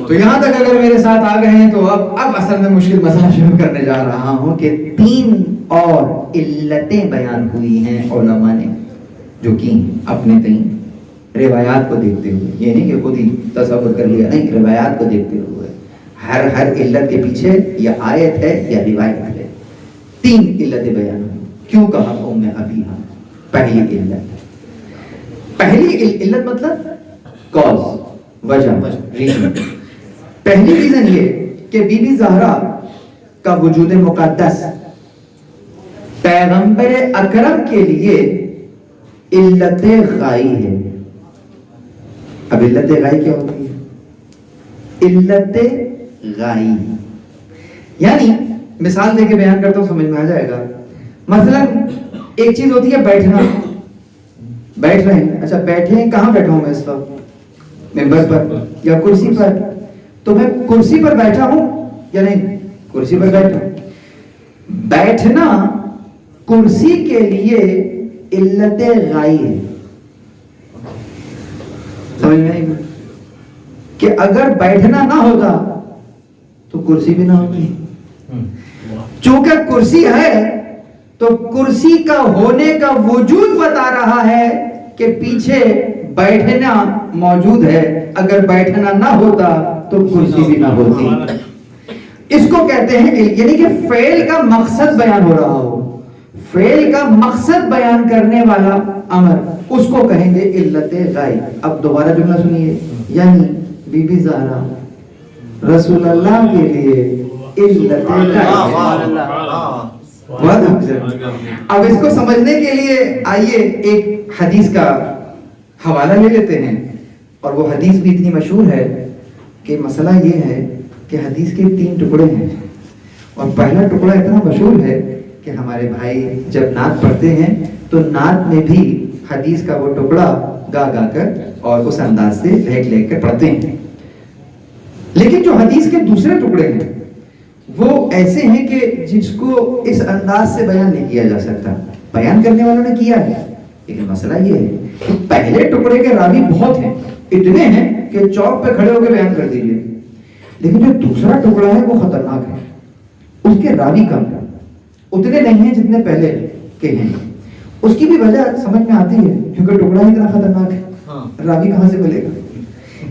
تو یہاں تک اگر میرے ساتھ آ گئے ہیں تو اب اصل میں مشکل مسئلہ شروع کرنے جا رہا ہوں کہ 3 اور علتیں بیان ہوئی ہیں علماء نے جو کی اپنے تئیں روایات کو دیکھتے ہوئے. یہ نہیں کہ خود ہی تصور کر لیا، نہیں، روایات کو دیکھتے ہوئے ہر علت کے پیچھے یا آیت ہے یا روایت ہے. 3 علتیں بیان ہوئی. کیوں کہا اوم ابیہا؟ پہلی علت مطلب کاز، وجہ، ریزن. پہلی ریزن یہ کہ بی بی زہرا کا وجود مقدس پیغمبر اکرم کے لیے علت غائی ہے. اب علت غائی کیا ہوتی ہے؟ علت غائی یعنی مثال دے کے بیان کرتا ہوں، سمجھ میں آ جائے گا. مثلا ایک چیز ہوتی ہے بیٹھنا، بیٹھ رہے ہیں. اچھا بیٹھے ہیں، کہاں بیٹھا ہوں میں اس وقت؟ ممبر پر یا کرسی پر. تو میں کرسی پر بیٹھا ہوں یا نہیں؟ کرسی پر بیٹھا ہوں. بیٹھنا کرسی کے لیے علت غائی ہے. سمجھ میں نہیں کہ اگر بیٹھنا نہ ہوتا تو کرسی بھی نہ ہوتی. چونکہ کرسی ہے تو کرسی کا ہونے کا وجود بتا رہا ہے کہ پیچھے بیٹھنا موجود ہے. اگر بیٹھنا نہ ہوتا تو کرسی بھی نہ ہوتی. اس کو کہتے ہیں یعنی کہ فعل کا مقصد بیان ہو رہا ہو، فعل کا مقصد بیان کرنے والا امر، اس کو کہیں گے علت غائی. اب دوبارہ جملہ سنیے، یعنی بی بی زہرا رسول اللہ کے لیے علت غائی. اب اس کو سمجھنے کے لیے آئیے ایک حدیث کا حوالہ لے لیتے ہیں، اور وہ حدیث بھی اتنی مشہور ہے کہ مسئلہ یہ ہے کہ حدیث کے 3 ٹکڑے ہیں، اور پہلا ٹکڑا اتنا مشہور ہے کہ ہمارے بھائی جب نعت پڑھتے ہیں تو نعت میں بھی حدیث کا وہ ٹکڑا گا گا کر اور اس انداز سے لے کر پڑھتے ہیں۔ لیکن جو حدیث کے دوسرے ٹکڑے ہیں وہ ایسے ہیں کہ جس کو اس انداز سے بیان نہیں کیا جا سکتا، بیان کرنے والوں نے کیا ہے، لیکن مسئلہ یہ ہے کہ پہلے ٹکڑے کے راوی بہت ہیں، اتنے ہیں کہ چوک پہ کھڑے ہو کے بیان کر دیجئے، لیکن جو دوسرا ٹکڑا ہے وہ خطرناک ہے، اس کے راوی کم ہیں، اتنے نہیں ہیں جتنے پہلے کے ہیں۔ اس کی بھی وجہ سمجھ میں آتی ہے کیونکہ ٹکڑا ہی اتنا خطرناک ہے، راوی کہاں سے ملے گا؟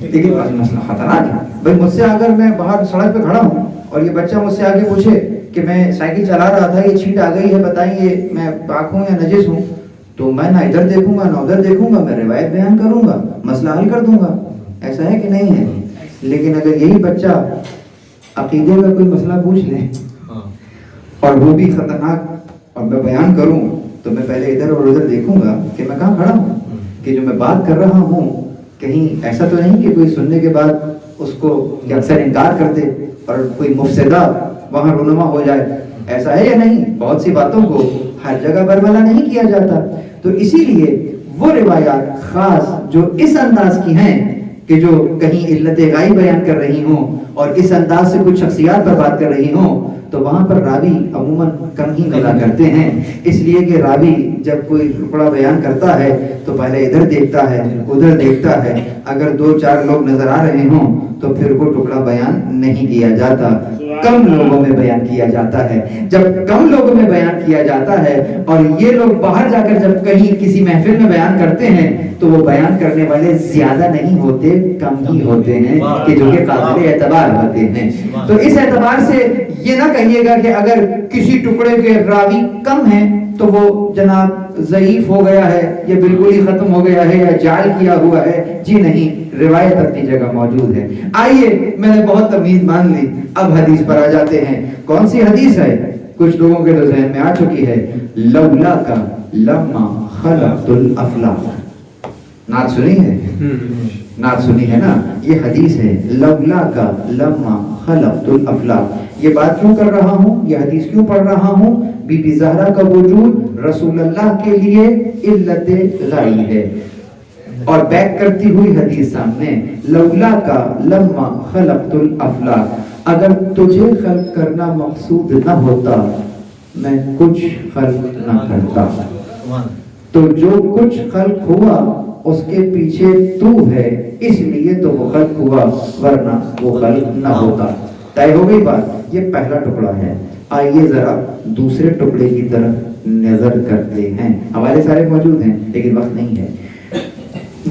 لیکن مسئلہ خطرناک ہے بھائی، مجھ سے اگر میں باہر سڑک پہ کھڑا ہوں اور یہ بچہ مجھ سے آگے پوچھے کہ میں سائیکل چلا رہا تھا، یہ چھینٹ آ گئی ہے، بتائیں یہ میں پاک ہوں یا نجس ہوں، تو میں نہ ادھر دیکھوں گا نہ ادھر دیکھوں گا، میں روایت بیان کروں گا، مسئلہ حل کر دوں گا، ایسا ہے کہ نہیں ہے؟ لیکن اگر یہی بچہ عقیدے کا کوئی مسئلہ پوچھ لے اور وہ بھی خطرناک اور میں بیان کروں تو میں پہلے ادھر اور ادھر دیکھوں گا کہ میں کہاں کھڑا ہوں، کہ جو میں بات کر رہا ہوں کہیں ایسا تو نہیں کہ کوئی سننے کے بعد اس کو اکثر انکار کر دے اور کوئی مفسدہ وہاں رونما ہو جائے، ایسا ہے یا نہیں؟ بہت سی باتوں کو ہر جگہ برملا نہیں کیا جاتا، تو اسی لیے وہ روایات خاص جو اس انداز کی ہیں کہ جو کہیں علت غائب بیان کر رہی ہوں اور اس انداز سے کچھ شخصیات پر بات کر رہی ہوں، تو وہاں پر راوی عموماً کم ہی ملا کرتے ہیں، اس لیے کہ راوی جب کوئی ٹکڑا بیان کرتا ہے تو پہلے ادھر دیکھتا ہے ادھر دیکھتا ہے، اگر 2-4 لوگ نظر آ رہے ہوں تو پھر وہ ٹکڑا بیان نہیں کیا جاتا، کم لوگوں میں بیان کیا جاتا ہے۔ جب کم لوگوں میں بیان کیا جاتا ہے اور یہ لوگ باہر جا کر جب کہیں کسی محفل میں بیان کرتے ہیں تو وہ بیان کرنے والے زیادہ نہیں ہوتے، کم ہی ہوتے ہیں کہ جو کہ قابل اعتبار ہوتے ہیں۔ تو اس اعتبار سے یہ نہ کہیے گا کہ اگر کسی ٹکڑے کے راوی کم ہیں تو وہ جناب ضعیف ہو گیا ہے یا بالکل ہی ختم ہو گیا ہے یا جعل کیا ہوا ہے، جی نہیں، روایت اپنی جگہ موجود ہے۔ آئیے، میں نے بہت تمیز مان لی، اب حدیث پر آ جاتے ہیں۔ کون سی حدیث ہے؟ کچھ لوگوں کے تو ذہن میں آ چکی ہے، لولا کا لما خلقت الافلاک۔ نعت سنی ہے؟ نعت سنی ہے نا؟ یہ حدیث ہے، لولا کا لما خلقت الافلاک۔ یہ بات کیوں کر رہا ہوں، یہ حدیث کیوں پڑھ رہا ہوں؟ بی بی زہرا کا وجود رسول اللہ کے لیے علت غائب ہے، اور بیک کرتی ہوئی حدیث سامنے، لولا کا لما خلقت الافلاک، اگر تجھے خلق کرنا مقصود نہ ہوتا میں کچھ خلق نہ کرتا، تو جو کچھ خلق ہوا اس کے پیچھے تو ہے، اس لیے تو وہ خلق ہوا، ورنہ وہ خلق نہ ہوتا۔ طے ہو گئی بات؟ یہ پہلا ٹکڑا ہے۔ آئیے ذرا دوسرے ٹکڑے کی طرف نظر کرتے ہیں، ہمارے سارے موجود ہیں لیکن وقت نہیں ہے۔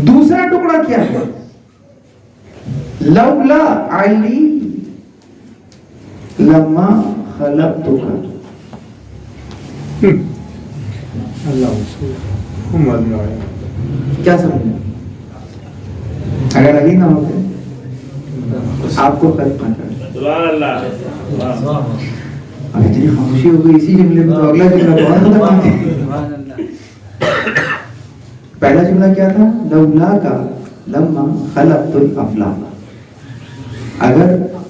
دوسرا ٹکڑا کیا ہے؟ لولا علی لما خلقتک۔ کیا سمجھے؟ اگر علی نہ ہوتے آپ کو خلق نہ کرتے۔ اب اتنی خاموشی ہو گئی اسی جملے میں، تو اگلا جملہ بہت خطرناک ہے۔ پہلا جملہ کیا تھا؟ لولا کا لما خلقت الافلاک، اگر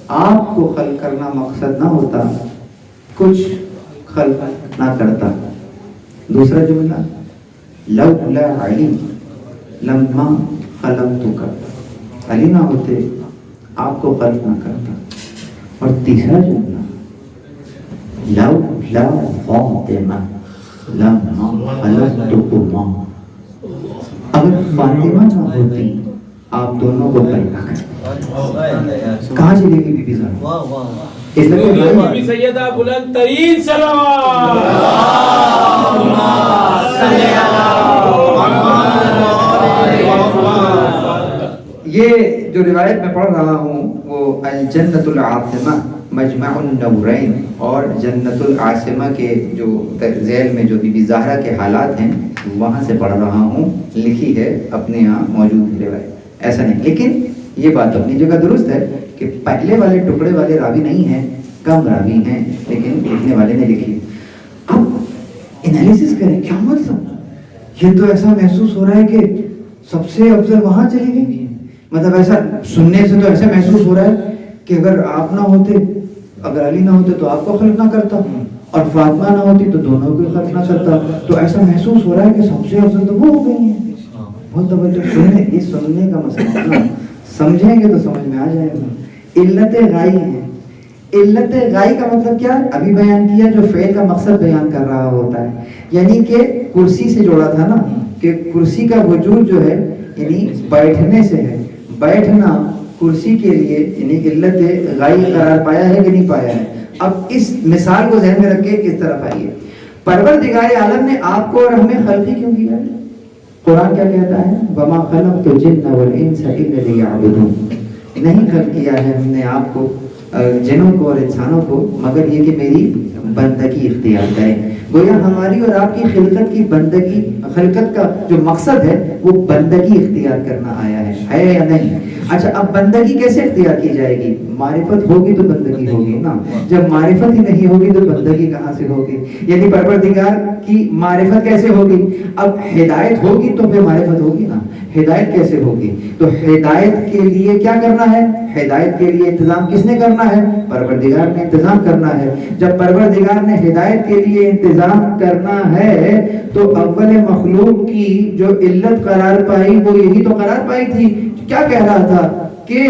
آپ کو خلق کرنا مقصد نہ ہوتا کچھ خلق نہ کرتا۔ دوسرا جملہ لولا علی لما خلقتک، علی نہ ہوتے آپ کو خلق نہ کرتا۔ اور تیسرا جملہ لولا فاطمہ لما خلقتکما، اگر فاطمہ نہ ہوتی آپ دونوں کو خلق نہ کرتے۔ کہاں چلے گی بی بی زہرا؟ اس لیے سیدہ بلند ترین سلام یہ جو روایت میں پڑھ رہا ہوں وہ الجنت العاصمہ مجمع النورین اور جنت العاصمہ کے جو ذیل میں جو بی بی زہرا کے حالات ہیں وہاں سے پڑھ رہا ہوں، لکھی ہے اپنے یہاں موجود روایت، ایسا نہیں۔ لیکن یہ بات اپنی جگہ درست ہے کہ پہلے والے ٹکڑے والے راوی نہیں ہیں، کم راوی ہیں، لیکن لکھنے والے نے لکھی۔ انالیسس کریں کیا مطلب، یہ تو ایسا محسوس ہو رہا ہے کہ سب سے افضل وہاں چلی گئی، مطلب ایسا سننے سے تو ایسا محسوس ہو رہا ہے کہ اگر آپ نہ ہوتے، اگر علی نہ ہوتے تو آپ کو خلق نہ کرتا، اور فاطمہ نہ ہوتی تو دونوں کو خلق نہ کرتا، تو ایسا محسوس ہو رہا ہے کہ سب سے افضل تو وہ ہو گئی ہیں۔ بہت توجہ سننے، یہ سننے کا مسئلہ سمجھیں گے تو سمجھ میں آ جائے گا۔ علت غائی ہے، علت غائی کا مطلب کیا؟ ابھی بیان کیا، جو فعل کا مقصد بیان کر رہا ہوتا ہے، یعنی کہ کرسی سے جوڑا تھا نا، کہ کرسی کا وجود جو ہے یعنی بیٹھنے سے ہے، بیٹھنا کرسی کے لیے یعنی علت غائی قرار پایا ہے کہ نہیں پایا ہے۔ اب اس مثال کو ذہن میں رکھ کے اس طرف آئیے، پروردگار عالم نے آپ کو اور ہمیں خلق ہی کیوں کیا ہے؟ قرآن کیا کہتا ہے؟ وَمَا خَلَقْتُ الْجِنَّ وَالْإِنسَ إِلَّا لِيَعْبُدُونِ، نہیں خلق کیا ہے ہم نے آپ کو، جنوں کو اور انسانوں کو، مگر یہ کہ میری بندگی اختیار کریں۔ گویا ہماری اور آپ کی خلقت کی بندگی، خلقت کا جو مقصد ہے وہ بندگی اختیار کرنا آیا ہے یا نہیں؟ اچھا، اب بندگی کیسے اختیار کی جائے گی؟ معرفت ہوگی تو بندگی ہوگی نا، جب معرفت ہی نہیں ہوگی تو بندگی کہاں سے ہوگی؟ یعنی پروردگار کی معرفت کیسے ہوگی؟ اب ہدایت ہوگی تو پھر معرفت ہوگی نا، ہدایت کیسے ہوگی؟ تو ہدایت کے لیے کیا کرنا ہے؟ ہدایت کے لیے انتظام کس نے کرنا ہے؟ پروردگار نے انتظام کرنا ہے۔ جب پروردگار نے ہدایت کے لیے انتظام کرنا ہے تو اول مخلوق کی جو علت قرار پائی وہ یہی تو قرار پائی تھی، کیا کہہ رہا تھا کہ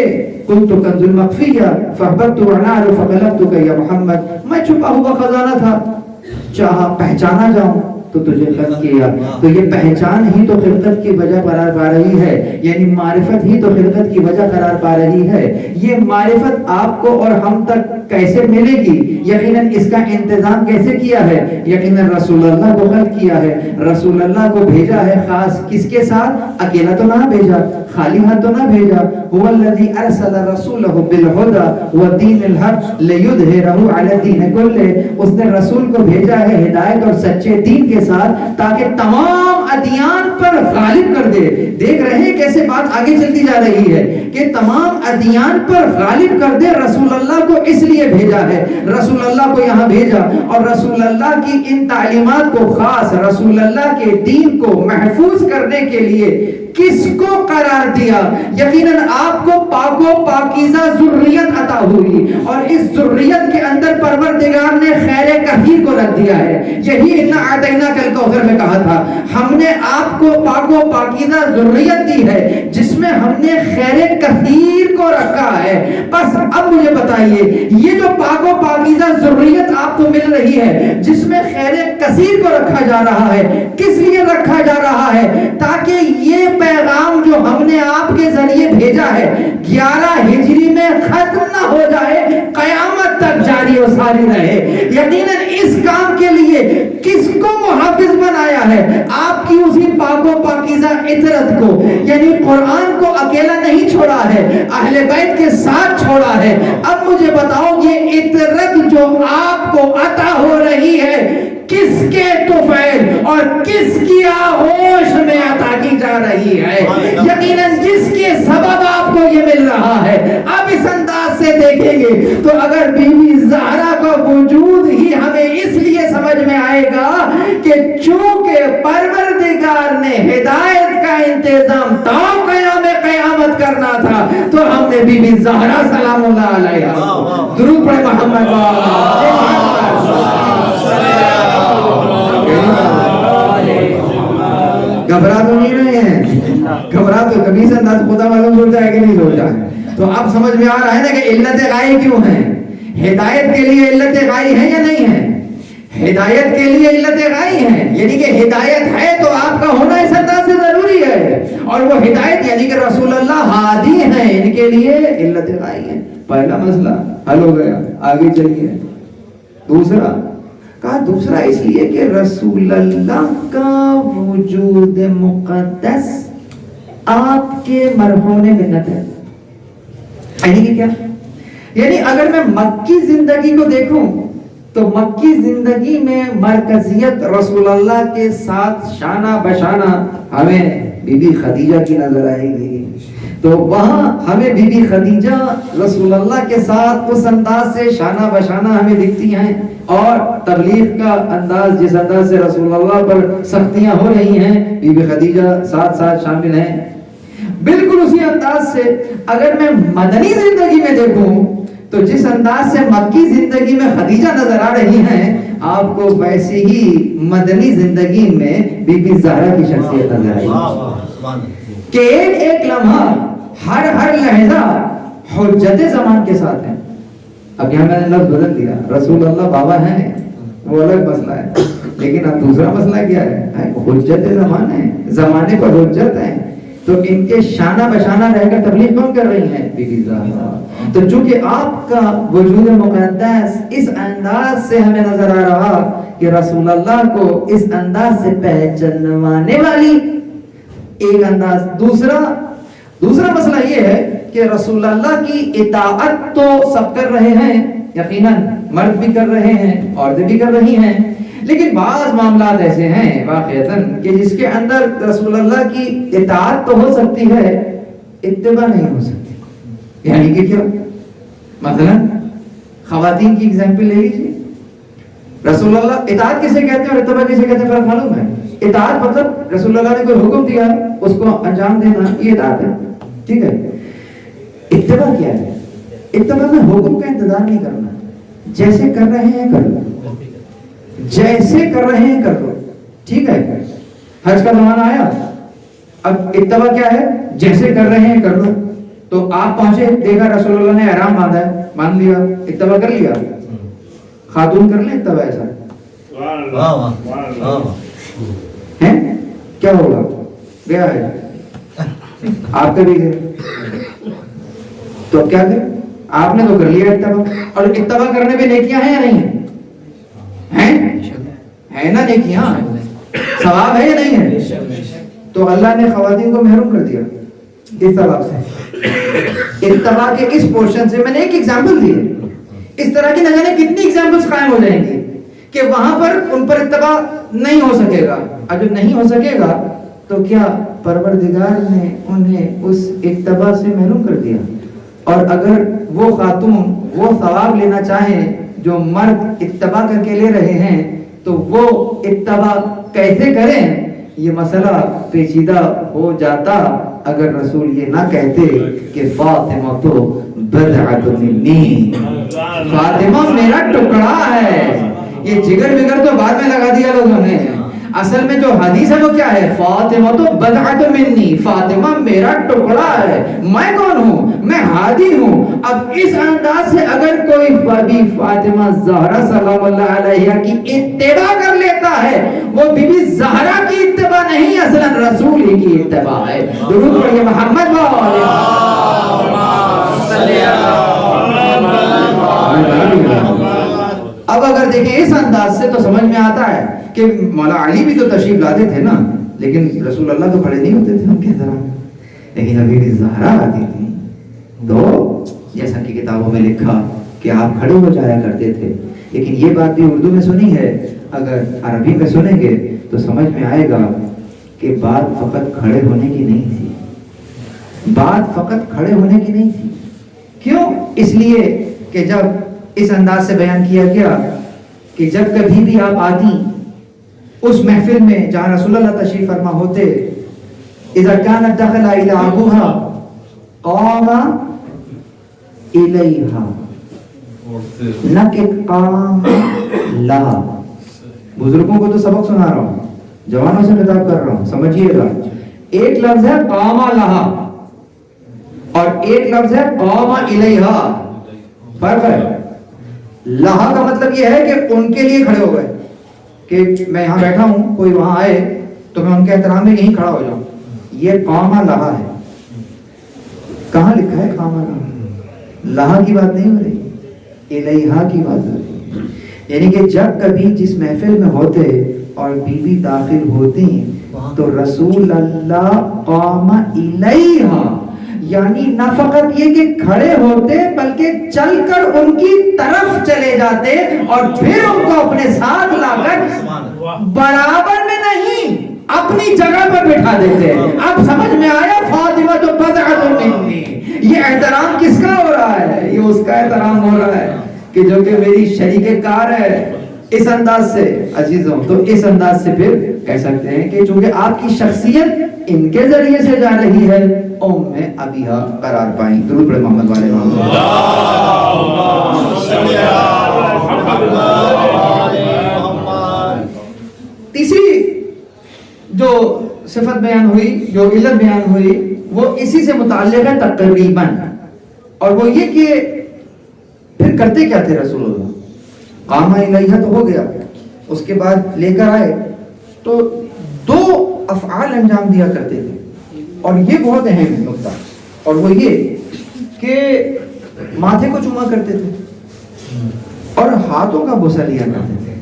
کنت کنز المخفیہ فاحببت ان اعرف فقلبتک یا محمد، میں چھپا ہوا خزانہ تھا، چاہا پہچانا جاؤں تو تجھے خلق کیا۔ تو یہ پہچان ہی تو خلقت کی وجہ قرار پا رہی ہے، یعنی معرفت ہی تو خلقت کی وجہ قرار پا رہی ہے۔ یہ معرفت آپ کو اور ہم تک کیسے ملے گی؟ یقیناً اس کا انتظام کیسے کیا ہے؟ یقیناً رسول اللہ کو خلق کیا ہے، رسول اللہ کو بھیجا ہے، خاص کس کے ساتھ؟ اکیلا تو نہ بھیجا، خالی ہاتھ تو نہ بھیجا۔ هو الذی ارسل رسولہ بالہدی ودین الحق لیظہرہ علی الدین کلہ، اس نے رسول کو بھیجا ہے ہدایت اور سچے دین کے ساتھ تاکہ تمام ادیان پر غالب کر دے۔ دیکھ رہے ہیں کیسے بات آگے چلتی جا رہی ہے کہ تمام ادیان پر غالب کر دے۔ رسول اللہ کو اس لیے بھیجا ہے، رسول اللہ کو یہاں بھیجا، اور رسول اللہ کی ان تعلیمات کو، خاص رسول اللہ کے دین کو محفوظ کرنے کے لیے کس کو قرار دیا؟ یقیناً آپ کو پاک و پاکیزہ ذریت عطا ہوئی، اور اس ذریت کے اندر پروردگار نے خیر کثیر کو رکھ دیا ہے۔ یہی اِنَّا أَعْطَيْنَاكَ الْكَوْثَرَ میں کہا تھا، ہم نے آپ کو پاک و پاکیزہ ذریت دی ہے جس میں ہم نے خیر کثیر کو رکھا ہے۔ بس اب مجھے بتائیے، یہ جو پاک و پاکیزہ ذریت آپ کو مل رہی ہے جس میں خیر کثیر کو رکھا جا رہا ہے، کس لیے رکھا جا رہا ہے؟ تاکہ یہ پیغام جو ہم نے آپ کے ذریعے بھیجا ہے 11 ہجری میں ختم نہ ہو جائے، قیامت تک جاری و ساری رہے۔ یقیناً اس کام کے لیے کس کو محافظ بنایا ہے؟ آپ کی اسی پاک و پاکیزہ عطرت کو، یعنی قرآن کو اکیلا نہیں چھوڑا ہے، اہل بیت کے ساتھ چھوڑا ہے۔ اب مجھے بتاؤ، یہ عطرت جو آپ کو عطا ہو رہی ہے کس کے طفیل اور کس کی آغوش میں عطا کی جا رہی ہے؟ یقیناً جس کے سبب آپ کو یہ مل رہا ہے۔ اب اس انداز سے دیکھیں گے تو اگر بی بی زہرا کا وجود ہی ہمیں اس لیے سمجھ میں آئے گا کہ چونکہ پروردگار نے ہدایت کا انتظام تا قیام قیامت کرنا تھا، تو ہم نے بی بی زہرا سلام اللہ علیہا درود پڑھ محمد گھبرا تو نہیں رہے ہیں؟ گھبرا تو کبھی سے انداز خدا معلوم سوچا ہے کہ نہیں سوچا ہے؟ تو اب سمجھ میں آ رہا ہے نا کہ علت غائی کیوں ہے؟ ہدایت کے لیے علت غائی ہے یا نہیں ہے؟ ہدایت کے لیے علت غائی ہے، یعنی کہ ہدایت ہے تو آپ کا ہونا اس انداز سے ضروری ہے، اور وہ ہدایت یعنی کہ رسول اللہ ہادی ہیں، ان کے لیے علت غائی ہے۔ پہلا مسئلہ حل ہو گیا، آگے چلیے۔ دوسرا کہا، دوسرا اس لیے کہ رسول اللہ کا وجود مقدس آپ کے مرہون منت ہے۔ یعنی کہ کیا؟ یعنی اگر میں مکی زندگی کو دیکھوں تو مکی زندگی میں مرکزیت رسول اللہ کے ساتھ شانہ بشانہ ہمیں بی بی خدیجہ کی نظر آئے گی، تو وہاں ہمیں بی بی خدیجہ رسول اللہ کے ساتھ اس انداز سے شانہ بشانہ ہمیں دکھتی ہیں، اور تبلیغ کا انداز جس انداز سے رسول اللہ پر سختیاں ہو رہی ہیں بی بی خدیجہ ساتھ ساتھ شامل ہیں۔ بالکل اسی انداز سے اگر میں مدنی زندگی میں دیکھوں تو جس انداز سے مکی زندگی میں خدیجہ نظر آ رہی ہیں، آپ کو ویسے ہی مدنی زندگی میں بی بی زہرا کی شخصیت نظر آئی کہ ایک ایک لمحہ، ہر لہجہ حجت زمان کے ساتھ ہے۔ اب یہاں میں نے لفظ بدل دیا، رسول اللہ بابا ہیں وہ الگ مسئلہ ہے، لیکن اب دوسرا مسئلہ کیا ہے؟ حجت زمان ہے، زمانے پر حجت ہے، تو ان کے شانہ بشانہ رہ کر تبلیغ کون کر رہی ہیں؟ بی بی زہرا۔ تو چونکہ آپ کا وجود مقدس اس انداز سے ہمیں نظر آ رہا کہ رسول اللہ کو اس انداز سے پہچانوانے والی ایک انداز۔ دوسرا مسئلہ یہ ہے کہ رسول اللہ کی اطاعت تو سب کر رہے ہیں، یقیناً مرد بھی کر رہے ہیں، عورتیں بھی کر رہی ہیں، لیکن بعض معاملات ایسے ہیں واقعتاً کہ جس کے اندر رسول اللہ کی اطاعت تو ہو سکتی ہے، اتباع نہیں ہو سکتی۔ یعنی کہ کیا؟ مثلا خواتین کی اگزامپل لے لیجیے، رسول اللہ اطاعت کسے کہتے ہیں اور اتباع کسے کہتے ہیں، فرق معلوم ہے؟ اطاعت مطلب رسول اللہ نے کوئی حکم دیا اس کو انجام دینا، یہ اطاعت ہے، ٹھیک ہے۔ اتباع کیا ہے؟ اتباع میں حکم کا انتظار نہیں کرنا، جیسے کر رہے ہیں کر لو، جیسے کر رہے ہیں کر لو، ٹھیک ہے۔ حج کا زمانہ آیا، اب اتباع کیا ہے؟ جیسے کر رہے ہیں کر لو۔ تو آپ پہنچے، دیکھا رسول اللہ نے احرام باندھا ہے، مان لیا، اتباع کر لیا۔ خاتون کر لیں اتباع ایسا ہے؟ کیا ہوگا؟ گیا ہے آپ کا بھی گئے، تو اب کیا کریں؟ آپ نے تو کر لیا اتباع، اور اتباع کرنے پہ نیکیاں ہیں یا نہیں ہیں؟ ہے نا نیکیاں، ثواب ہے یا نہیں ہے؟ تو اللہ نے خواتین کو محروم کر دیا اس ثواب سے، اتباع کے اس پورشن سے۔ میں نے ایک ایگزامپل دی ہے، اس طرح کی نہ جانے کتنی ایگزامپلز قائم ہو جائیں گی کہ وہاں پر ان پر اتباع نہیں ہو سکے گا۔ اگر نہیں ہو سکے گا تو کیا پروردگار نے انہیں اس اتباع سے محروم کر دیا؟ اور اگر وہ خاتون وہ ثواب لینا چاہیں جو مرد اتباع کر کے لے رہے ہیں تو وہ اتباع کیسے کریں؟ یہ مسئلہ پیچیدہ ہو جاتا اگر رسول یہ نہ کہتے کہ فاطمہ تو بضعۃ منی، فاطمہ میرا ٹکڑا ہے۔ یہ جگر بگر تو بعد میں لگا دیا لوگوں نے، اصل میں جو حدیث ہے وہ کیا ہے؟ فاطمہ تو بضعۃ منی، فاطمہ میرا ٹکڑا ہے۔ میں کون ہوں؟ میں ہادی ہوں۔ اب اس انداز سے اگر کوئی بی فاطمہ زہرا سلام اللہ علیہا کی اتباع کر لیتا ہے، وہ بی بی زہرا کی اتباع نہیں، اصلا رسول ہی کی اتباع ہے۔ درود پڑھیے محمد اب اگر دیکھیں اس انداز سے تو سمجھ میں آتا ہے کہ مولا علی بھی تو تشریف لاتے تھے نا، لیکن رسول اللہ تو کھڑے نہیں ہوتے تھے ان کے طرح، لیکن ابھی بھی زہرا آتی تھی تو جیسا کہ کتابوں میں لکھا کہ آپ کھڑے ہو جایا کرتے تھے۔ لیکن یہ بات بھی اردو میں سنی ہے، اگر عربی میں سنیں گے تو سمجھ میں آئے گا کہ بات فقط کھڑے ہونے کی نہیں تھی، بات فقط کھڑے ہونے کی نہیں تھی۔ کیوں؟ اس لیے کہ جب اس انداز سے بیان کیا گیا کہ جب کبھی بھی آپ آتی اس محفل میں جہاں رسول اللہ تشریف فرما ہوتے، اذا كانت دخل الى ابوها قام الیہا، نہ کہ قام لہا۔ بزرگوں کو تو سبق سنا رہا ہوں، جوانوں سے خطاب کر رہا ہوں، سمجھیے گا۔ ایک لفظ ہے قام لہا اور ایک لفظ ہے قام الیہا، فرق ہے۔ لہا کا مطلب یہ ہے کہ ان کے لیے کھڑے ہو گئے، کہ میں یہاں بیٹھا ہوں، کوئی وہاں آئے تو میں ان کے احترام میں یہیں کھڑا ہو جاؤں، یہ قام لہا ہے۔ کہاں لکھا ہے قام لہا؟ لہا کی بات نہیں ہو رہی، الیہا کی بات ہو رہی۔ یعنی کہ جب کبھی جس محفل میں ہوتے اور بی بی داخل ہوتی تو رسول اللہ قام الیہا، یعنی نہ فقط یہ کہ کھڑے ہوتے بلکہ چل کر ان کی طرف چلے جاتے اور پھر ان کو اپنے ساتھ لا کر برابر میں نہیں اپنی جگہ پر بٹھا دیتے۔ اب سمجھ میں آیا فاطمہ تو بضعۃ منی۔ کہ جو کہ میری شریک کار ہے، اس انداز سے عزیزوں، تو اس انداز سے پھر کہہ سکتے ہیں کہ چونکہ آپ کی شخصیت ان کے ذریعے سے جا رہی ہے، ام ابیہا قرار پائیں. درود پڑھیں محمد والے محمد. تیسری جو صفت بیان ہوئی، جو علت بیان ہوئی، وہ اسی سے متعلق ہے تقریباً، اور وہ یہ کہ پھر کرتے کیا تھے رسول اللہ. قام الیہا تو ہو گیا، اس کے بعد لے کر آئے تو دو افعال انجام دیا کرتے تھے، اور یہ بہت اہم نقطہ، اور وہ یہ کہ ماتھے کو چوما کرتے تھے اور ہاتھوں کا بوسہ لیا کرتے تھے.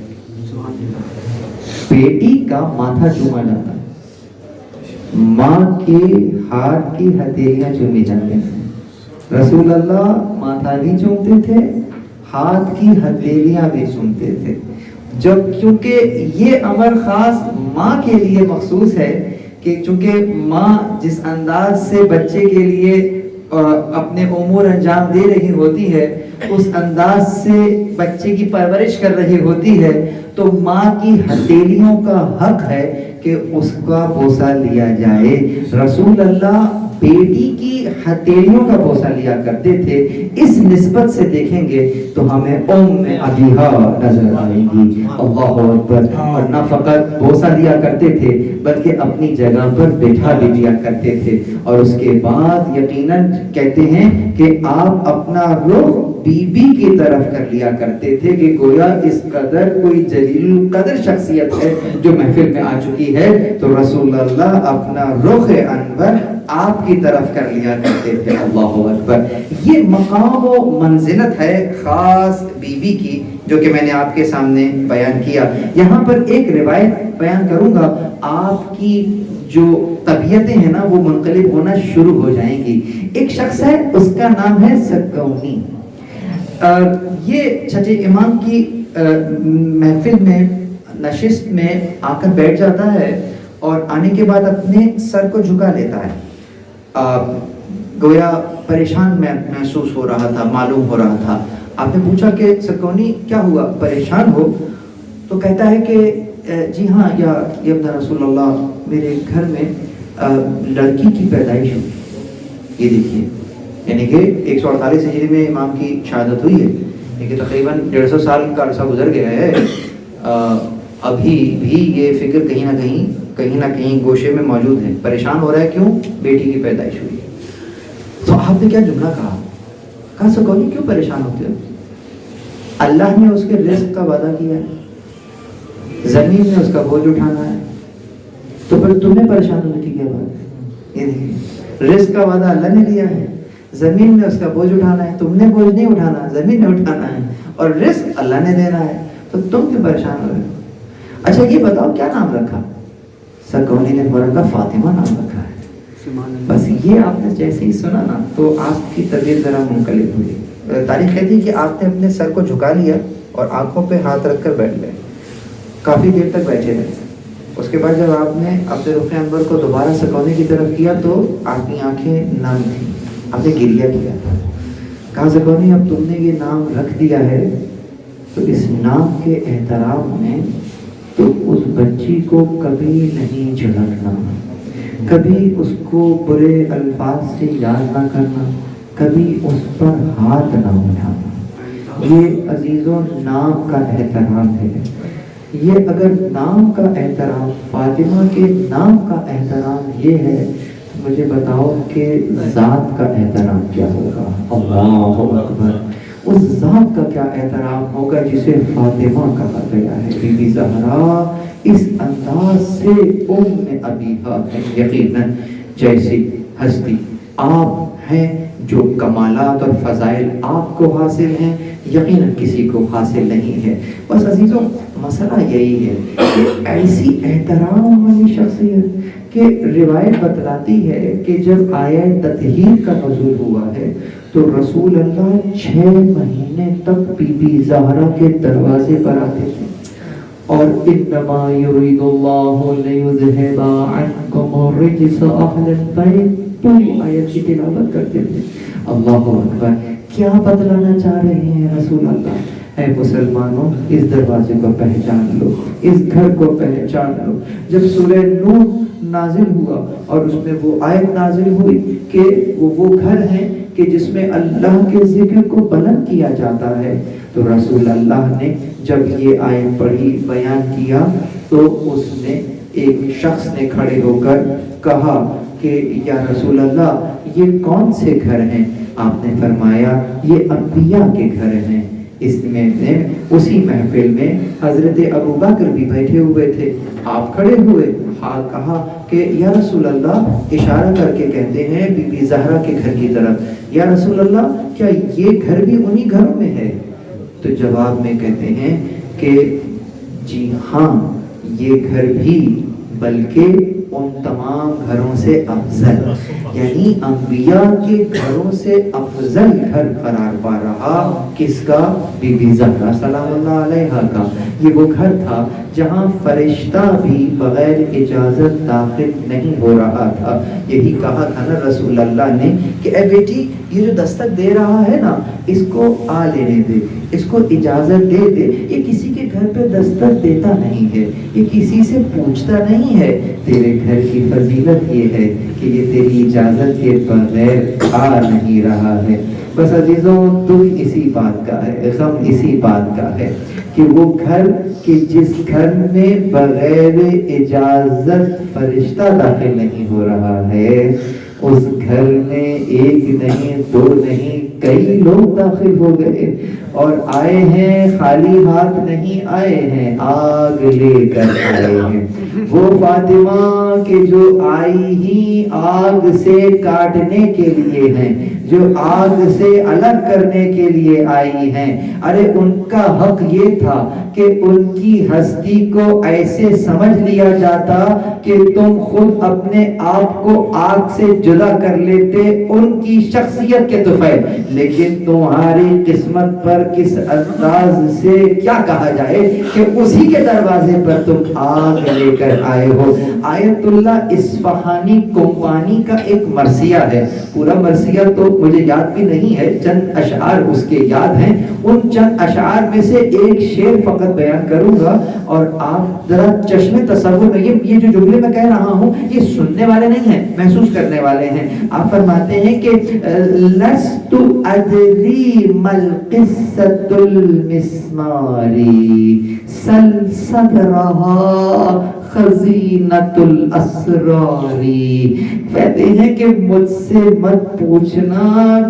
بیٹی کا ماتھا چوما جاتا ہے، ماں کے ہاتھ کی ہتھیلیاں چومی جاتی ہیں. رسول اللہ ماتھا بھی چومتے تھے، ہاتھ کی ہتھیلیاں بھی چومتے تھے. جب کیونکہ یہ امر خاص ماں کے لیے مخصوص ہے کہ چونکہ ماں جس انداز سے بچے کے لیے اپنے امور انجام دے رہی ہوتی ہے، اس انداز سے بچے کی پرورش کر رہی ہوتی ہے، تو ماں کی ہتھیلیوں کا حق ہے کہ اس کا بوسہ لیا جائے. رسول اللہ بیٹی کی ہتھیلیوں کا بوسہ لیا کرتے تھے. اس نسبت سے دیکھیں گے تو ہمیں ام ابیہا نظر آئیں گی. اللہ اکبر. اور نہ فقط بوسہ دیا کرتے تھے بلکہ اپنی جگہ پر بٹھا بھی دیا کرتے تھے. اور اس کے بعد یقیناً کہتے ہیں کہ آپ اپنا رخ بی بی کی طرف کر لیا کرتے تھے کہ گویا اس قدر کوئی جلیل القدر شخصیت ہے جو محفل میں آ چکی ہے، تو رسول اللہ اپنا رخ انور آپ کی طرف کر لیا کرتے تھے. اللہ اکبر. یہ مقام و منزلت ہے خاص بی بی کی، جو کہ میں نے آپ کے سامنے بیان کیا. یہاں پر ایک روایت بیان کروں گا، آپ کی جو طبیعتیں ہیں نا وہ منقلب ہونا شروع ہو جائیں گی. ایک شخص ہے، اس کا نام ہے سکونی. یہ چھٹے امام کی محفل میں نشست میں آ کر بیٹھ جاتا ہے اور آنے کے بعد اپنے سر کو جھکا لیتا ہے. گویا پریشان محسوس ہو رہا تھا، معلوم ہو رہا تھا. آپ نے پوچھا کہ سکونی کیا ہوا، پریشان ہو؟ تو کہتا ہے کہ جی ہاں یا ابن رسول اللہ، میرے گھر میں لڑکی کی پیدائش ہوئی. یہ دیکھیے، یعنی کہ 148 ہجری میں امام کی شہادت ہوئی ہے، لیکن تقریباً 150 سال کا عرصہ گزر گیا ہے. ابھی بھی یہ فکر کہیں نہ کہیں گوشے میں موجود ہے. پریشان ہو رہا ہے، کیوں؟ بیٹی کی پیدائش ہوئی. تو آپ نے کیا جملہ کہا سکونی کیوں پریشان ہوتے ہو؟ اللہ نے اس کے رزق کا وعدہ کیا ہے، زمین میں اس کا بوجھ اٹھانا ہے، تو پھر تمہیں پریشان ہونے کی کیا بات ہے؟ یہ دیکھیے، رزق کا وعدہ اللہ نے لیا ہے، زمین میں اس کا بوجھ اٹھانا ہے. تم نے بوجھ نہیں اٹھانا، زمین نے اٹھانا ہے، اور رزق اللہ نے دینا ہے، تو تم کیوں پریشان ہو رہے ہو؟ اچھا یہ بتاؤ کیا نام رکھا؟ سکونی نے فوراً کہا فاطمہ نام رکھا ہے. بس یہ آپ نے جیسے ہی سنا نا تو آپ کی طبیعت ذرا منقلب ہوئی. تاریخ کہتی ہے کہ آپ نے اپنے سر کو جھکا لیا اور آنکھوں پہ ہاتھ رکھ کر بیٹھ گئے. کافی دیر تک بیٹھے رہے. اس کے بعد جب آپ نے اپنے رخ انور کو دوبارہ سکونے کی طرف کیا تو آپ کی آنکھیں نم تھیں. آپ نے گریہ کیا تھا. کہا سکونی اب تم نے یہ نام رکھ دیا ہے تو اس نام کے احترام میں تو اس بچی کو کبھی نہیں جھڑکنا، کبھی اس کو برے الفاظ سے یاد نہ کرنا، کبھی اس پر ہاتھ نہ اٹھانا. یہ عزیزوں نام کا احترام ہے. یہ اگر نام کا احترام، فاطمہ کے نام کا احترام یہ ہے، مجھے بتاؤ کہ ذات کا احترام کیا ہوگا. اللہ اکبر. اس ذات کا کیا احترام ہوگا جسے فاطمہ کہا گیا ہے. بی بی زہرا اس انداز سے ام ابیہا ہے. یقیناً جیسی ہستی آپ ہیں، جو کمالات اور فضائل آپ کو حاصل ہیں، یقیناً کسی کو حاصل نہیں ہے. بس عزیزوں مسئلہ یہی ہے کہ ایسی احترام والی شخصیت کہ روایت بتلاتی ہے کہ جب آیت تطہیر کا نزول ہوا ہے تو رسول اللہ 6 مہینے تک بی بی زہرا کے دروازے پر آتے تھے اور انما یرید اللہ لیذھب عنکم الرجس اہل البیت پوری آیت کی تلاوت کرتے تھے. اللہ اکبر. کیا بتلانا چاہ رہے ہیں رسول اللہ؟ اے مسلمانوں، اس دروازے کو پہچان لو، اس گھر کو پہچان لو۔ جب سورہ نور نازل ہوا اور اس میں وہ آیت نازل ہوئی کہ وہ گھر ہے کہ جس میں اللہ کے ذکر کو بلند کیا جاتا ہے، تو رسول اللہ نے جب یہ آیت پڑھی، بیان کیا، تو اس نے ایک شخص نے کھڑے ہو کر کہا کہ یا رسول اللہ یہ کون سے گھر ہیں؟ آپ نے فرمایا یہ انبیاء کے گھر ہیں۔ اس میں اسی محفل میں حضرت ابو بکر بھی بیٹھے ہوئے تھے، آپ کھڑے ہوئے، کہا کہ یا رسول اللہ، اشارہ کر کے کہتے ہیں بی بی زہرا کے گھر کی طرف، یا رسول اللہ کیا یہ گھر بھی انہی گھروں میں ہے؟ تو جواب میں کہتے ہیں کہ جی ہاں، یہ گھر بھی بلکہ ان تمام گھروں سے افضل، یعنی انبیاء کے گھروں سے افضل گھر قرار پا رہا کس کا؟ بی بی زہرا سلام اللہ علیہا کا۔ یہ وہ گھر تھا جہاں فرشتہ بھی بغیر اجازت داخل نہیں ہو رہا تھا۔ یہی کہا تھا نا رسول اللہ نے کہ اے بیٹی، یہ جو دستک دے رہا ہے نا، اس کو آ لینے دے، اس کو اجازت دے دے۔ یہ کسی کے گھر پہ دستک دیتا نہیں ہے، یہ کسی سے پوچھتا نہیں ہے۔ تیرے گھر کی فضیلت یہ ہے کہ یہ تیری اجازت کے بغیر آ نہیں رہا ہے۔ بس عزیزوں، دکھ اسی بات کا ہے، غم اسی بات کا ہے کہ وہ گھر کہ جس گھر میں بغیر اجازت فرشتہ داخل نہیں ہو رہا ہے، اس گھر میں ایک نہیں، دو نہیں، کئی لوگ داخل ہو گئے اور آئے ہیں، خالی ہاتھ نہیں آئے ہیں، آگ لے کر آئے ہیں۔ وہ فاطمہ کہ جو آئی ہی آگ سے کاٹنے کے لیے ہیں، جو آگ سے الگ کرنے کے لیے آئی ہیں، ارے ان کا حق یہ تھا کہ ان کی ہستی کو ایسے سمجھ لیا جاتا کہ تم خود اپنے آپ کو آگ سے جدا کر لیتے ان کی شخصیت کے طفیل، لیکن تمہاری قسمت پر کس انداز سے کیا کہا جائے کہ اسی کے دروازے پر تم آگ لے کر آئے ہو۔ آیت اللہ اصفہانی کمپانی کا ایک مرثیہ ہے، پورا مرثیہ تو مجھے یاد بھی نہیں ہے، چند اشعار اس کے یاد ہیں۔ ان چند اشعار میں سے ایک شعر فقط بیان کروں گا اور آپ ذرا چشم تصور میں، یہ جو جملے میں کہہ رہا ہوں یہ سننے والے نہیں ہیں، محسوس کرنے والے ہیں۔ آپ فرماتے ہیں کہ لست ادری مل قصۃ المسماری سلسل رہا خزینۃ الاسراری۔ کہتے ہیں کہ مجھ سے مت پوچھنا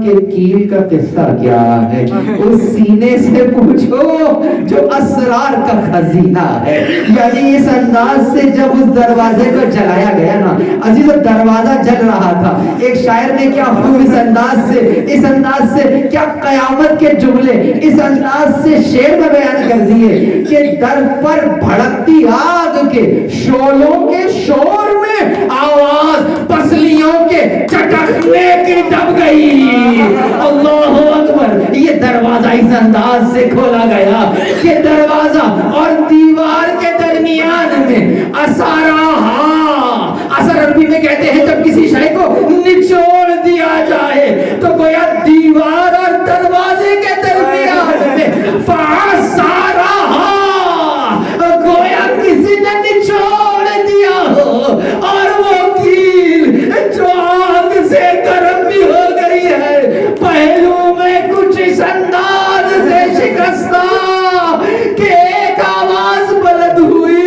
کہ کیل کا قصہ کیا ہے، اس سینے سے پوچھو جو اسرار کا خزینہ ہے۔ یعنی اس انداز سے جب اس دروازے کو جلایا گیا نا عزیزو، دروازہ جل رہا تھا، ایک شاعر نے کیا خوب اس انداز سے کیا قیامت کے جملے اس انداز سے شعر میں بیان کر دیے کہ در پر بھڑکتی آگ کے شعلوں کے شور میں آواز پسلیوں کے چٹکنے کی دب گئی۔ اللہ اکبر! یہ دروازہ اس انداز سے کھولا گیا کہ دروازہ اور دیوار کے درمیان میں اثر عربی میں کہتے ہیں جب کسی شے کو نچوڑ دیا جائے تو گویا دیوار اور دروازے کے درمیان میں گویا کسی نے نچوڑ دیا ہو اور وہ کیل جو آگ سے گرم بھی ہو گئی ہے پہلو میں کچھ اس انداز سے شکستہ کہ ایک آواز بلند ہوئی،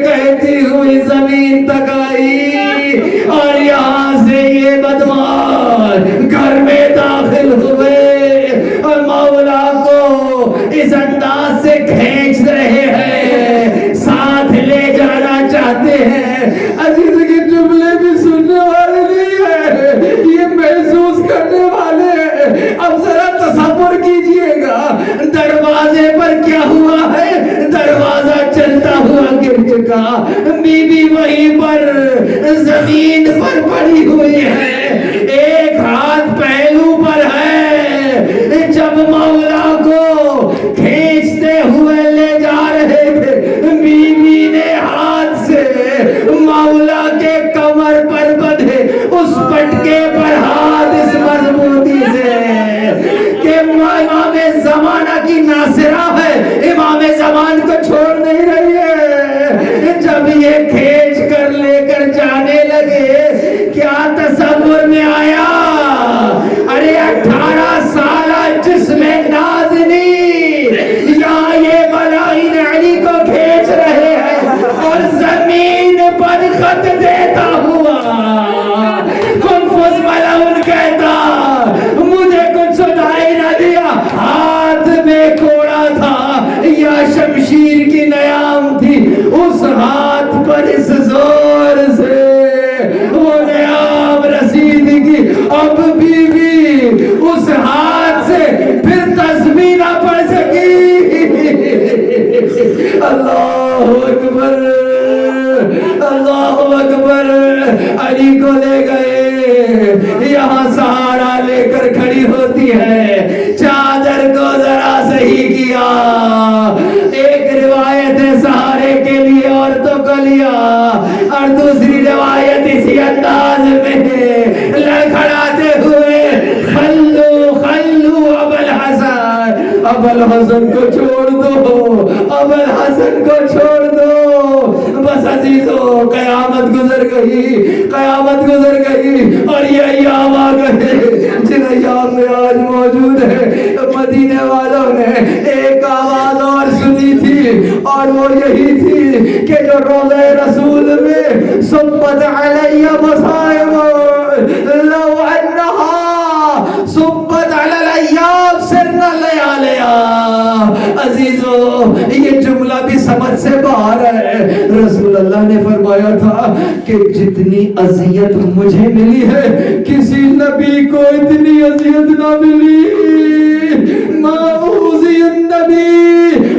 کہتی ہوئی زمین تک آئی اور یہاں سے یہ بدماش گھر میں داخل ہوئے اور مولا کو اس انداز سے کھینچ رہے ہیں، ساتھ لے جانا چاہتے ہیں۔ عزیز کے جملے بھی سننے والے نہیں ہیں، یہ محسوس کرنے والے ہیں۔ اب ذرا تصور کیجئے گا دروازے پر کیا ہوا ہے، دروازہ چلتا ہوا گر چکا، بی بی وہیں پر زمین پر پڑی ہوئی ہے، ایک ہاتھ پہلو پر ہے۔ جب مولا کو اب بیوی اس ہاتھ سے پھر تسبیح نہ پڑھ سکی. اللہ اکبر اللہ اکبر. علی کو لے گئے, یہاں سہارا لے کر کھڑی ہوتی ہے, چادر کو ذرا صحیح کیا. ایک روایت ہے سہارے کے لیے عورتوں کو لیا, اور دوسری روایت اسی انداز میں لڑکھڑاتے ہوئے خلو خلو ابوالحسن, ابوالحسن کو چھوڑ دو, ابوالحسن کو چھوڑ دو. بس عزیزو قیامت گزر گئی, قیامت گزر گئی, اور یہ ایام آ گئے جن ایام میں آج موجود ہے. مدینے والوں نے ایک آواز اور سنی تھی, اور وہ یہی تھی کہ جو روضہ رسول میں صبت علی مصائب لو انہا صبت علی الایام سرنا لیالیا. عزیزو یہ جملہ بھی سمجھ سے باہر ہے. رسول اللہ نے فرمایا تھا کہ جتنی اذیت مجھے ملی ہے کسی نبی کو اتنی اذیت نہ ملی. ما اوذی النبی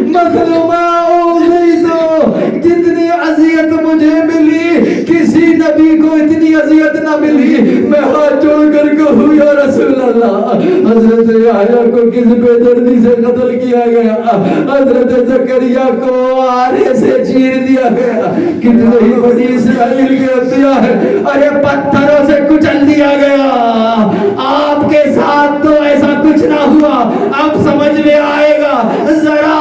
مثل ما اوذیتو, جتنی اذیت مجھے ملی کسی نبی کو اتنی اذیت نہ ملی. میں ہاتھ جوڑ کر کہوں یا رسول اللہ, حضرت یحییٰ کو کس بے دردی سے قتل کیا گیا, حضرت زکریا کو آرے سے چیر دیا گیا, کتنے ہی بنی اسرائیل کے انبیاء ہیں ارے پتھروں سے کچل دیا گیا. آپ کے ساتھ تو ایسا کچھ نہ ہوا. اب سمجھ میں آئے گا, ذرا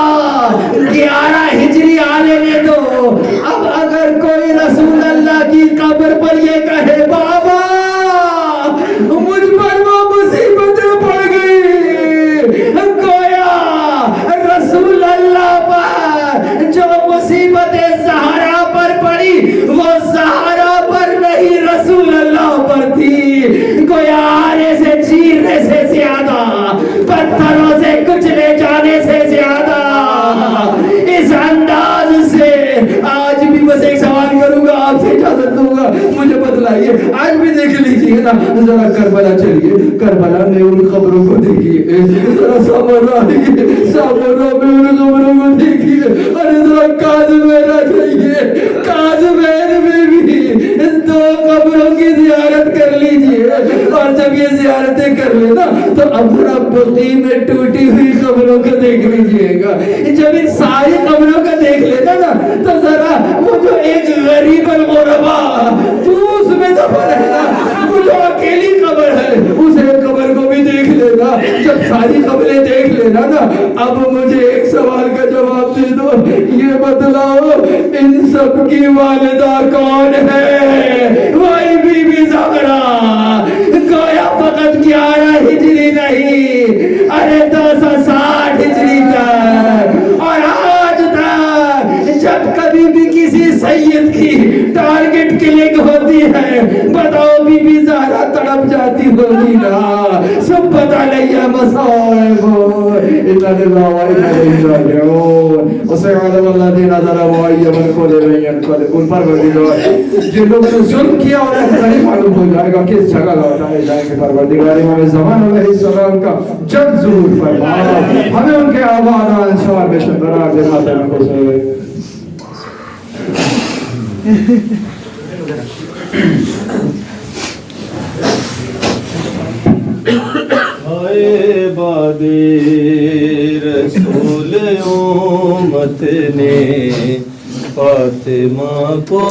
11 ہجری آنے میں دو. اب اگر کوئی رسول اللہ کی قبر پر یہ کہے بابا مجھ پر وہ مصیبتیں پڑ گئی, گویا رسول اللہ پر جو مصیبتیں زہرا پر پڑی وہ زہرا پر نہیں رسول اللہ پر تھی. گویا آنے سے چیرنے سے زیادہ, پتھروں سے کچلے جانے سے زیادہ, اس انداز سے. آج بھی بس ایک سوال کروں گا, آپ سے اجازت دوں گا, مجھے بتلائیے, آج بھی دیکھ لیجیے نا, ذرا کربلا چلیے, کربلا میں ان خبروں کو دیکھیے, ذرا سامرا میں ان خبروں کو دیکھیے, اور ذرا کاظمینہ چاہیے, کاظمین میں بھی 2 قبروں کی زیارت کر لیجیے. اور جب یہ زیارتیں کر لینا تو ابرا بقی میں ٹوٹی ہوئی قبروں کو دیکھ لیجیے گا. جب ان ساری قبروں کو دیکھ لینا نا تو ذرا وہ جو ایک غریب الغربا تو اس میں دفن ہے نا, وہ جو اکیلی قبر ہے اس ایک قبر کو بھی دیکھ لینا. جب ساری قبریں دیکھ لینا نا, اب مجھے ایک سوال کا جواب دے دو, یہ بتلاؤ ان سب کی والدہ کون ہے؟ وہی بی بی زہرا. گویا فقط 11 ہجری نہیں, ارے 260 ہجری تک. اور آج تک جب کبھی بھی کسی سید کی ٹارگٹ کلک ہوتی ہے, بتاؤ بی بی زہرا تڑپ جاتی ہوگی نا. صبت علیہ مصائب انا للہ و انا الیہ راجعون. وسيعلم الذين ظلموا اي منقلب ينقلبون. پروردگار جن لوگوں نے ظلم کیا انہیں نہیں معلوم ہو جائے گا کس جگہ لوٹائے جائیں گے. پروردگار امام زمان علیہ السلام کا جلد ظہور فرما, ہمیں ان کے آباد و انشار میں شکرار دے ماتم کو سے. آئے باد رسول امت نے فاطمہ کو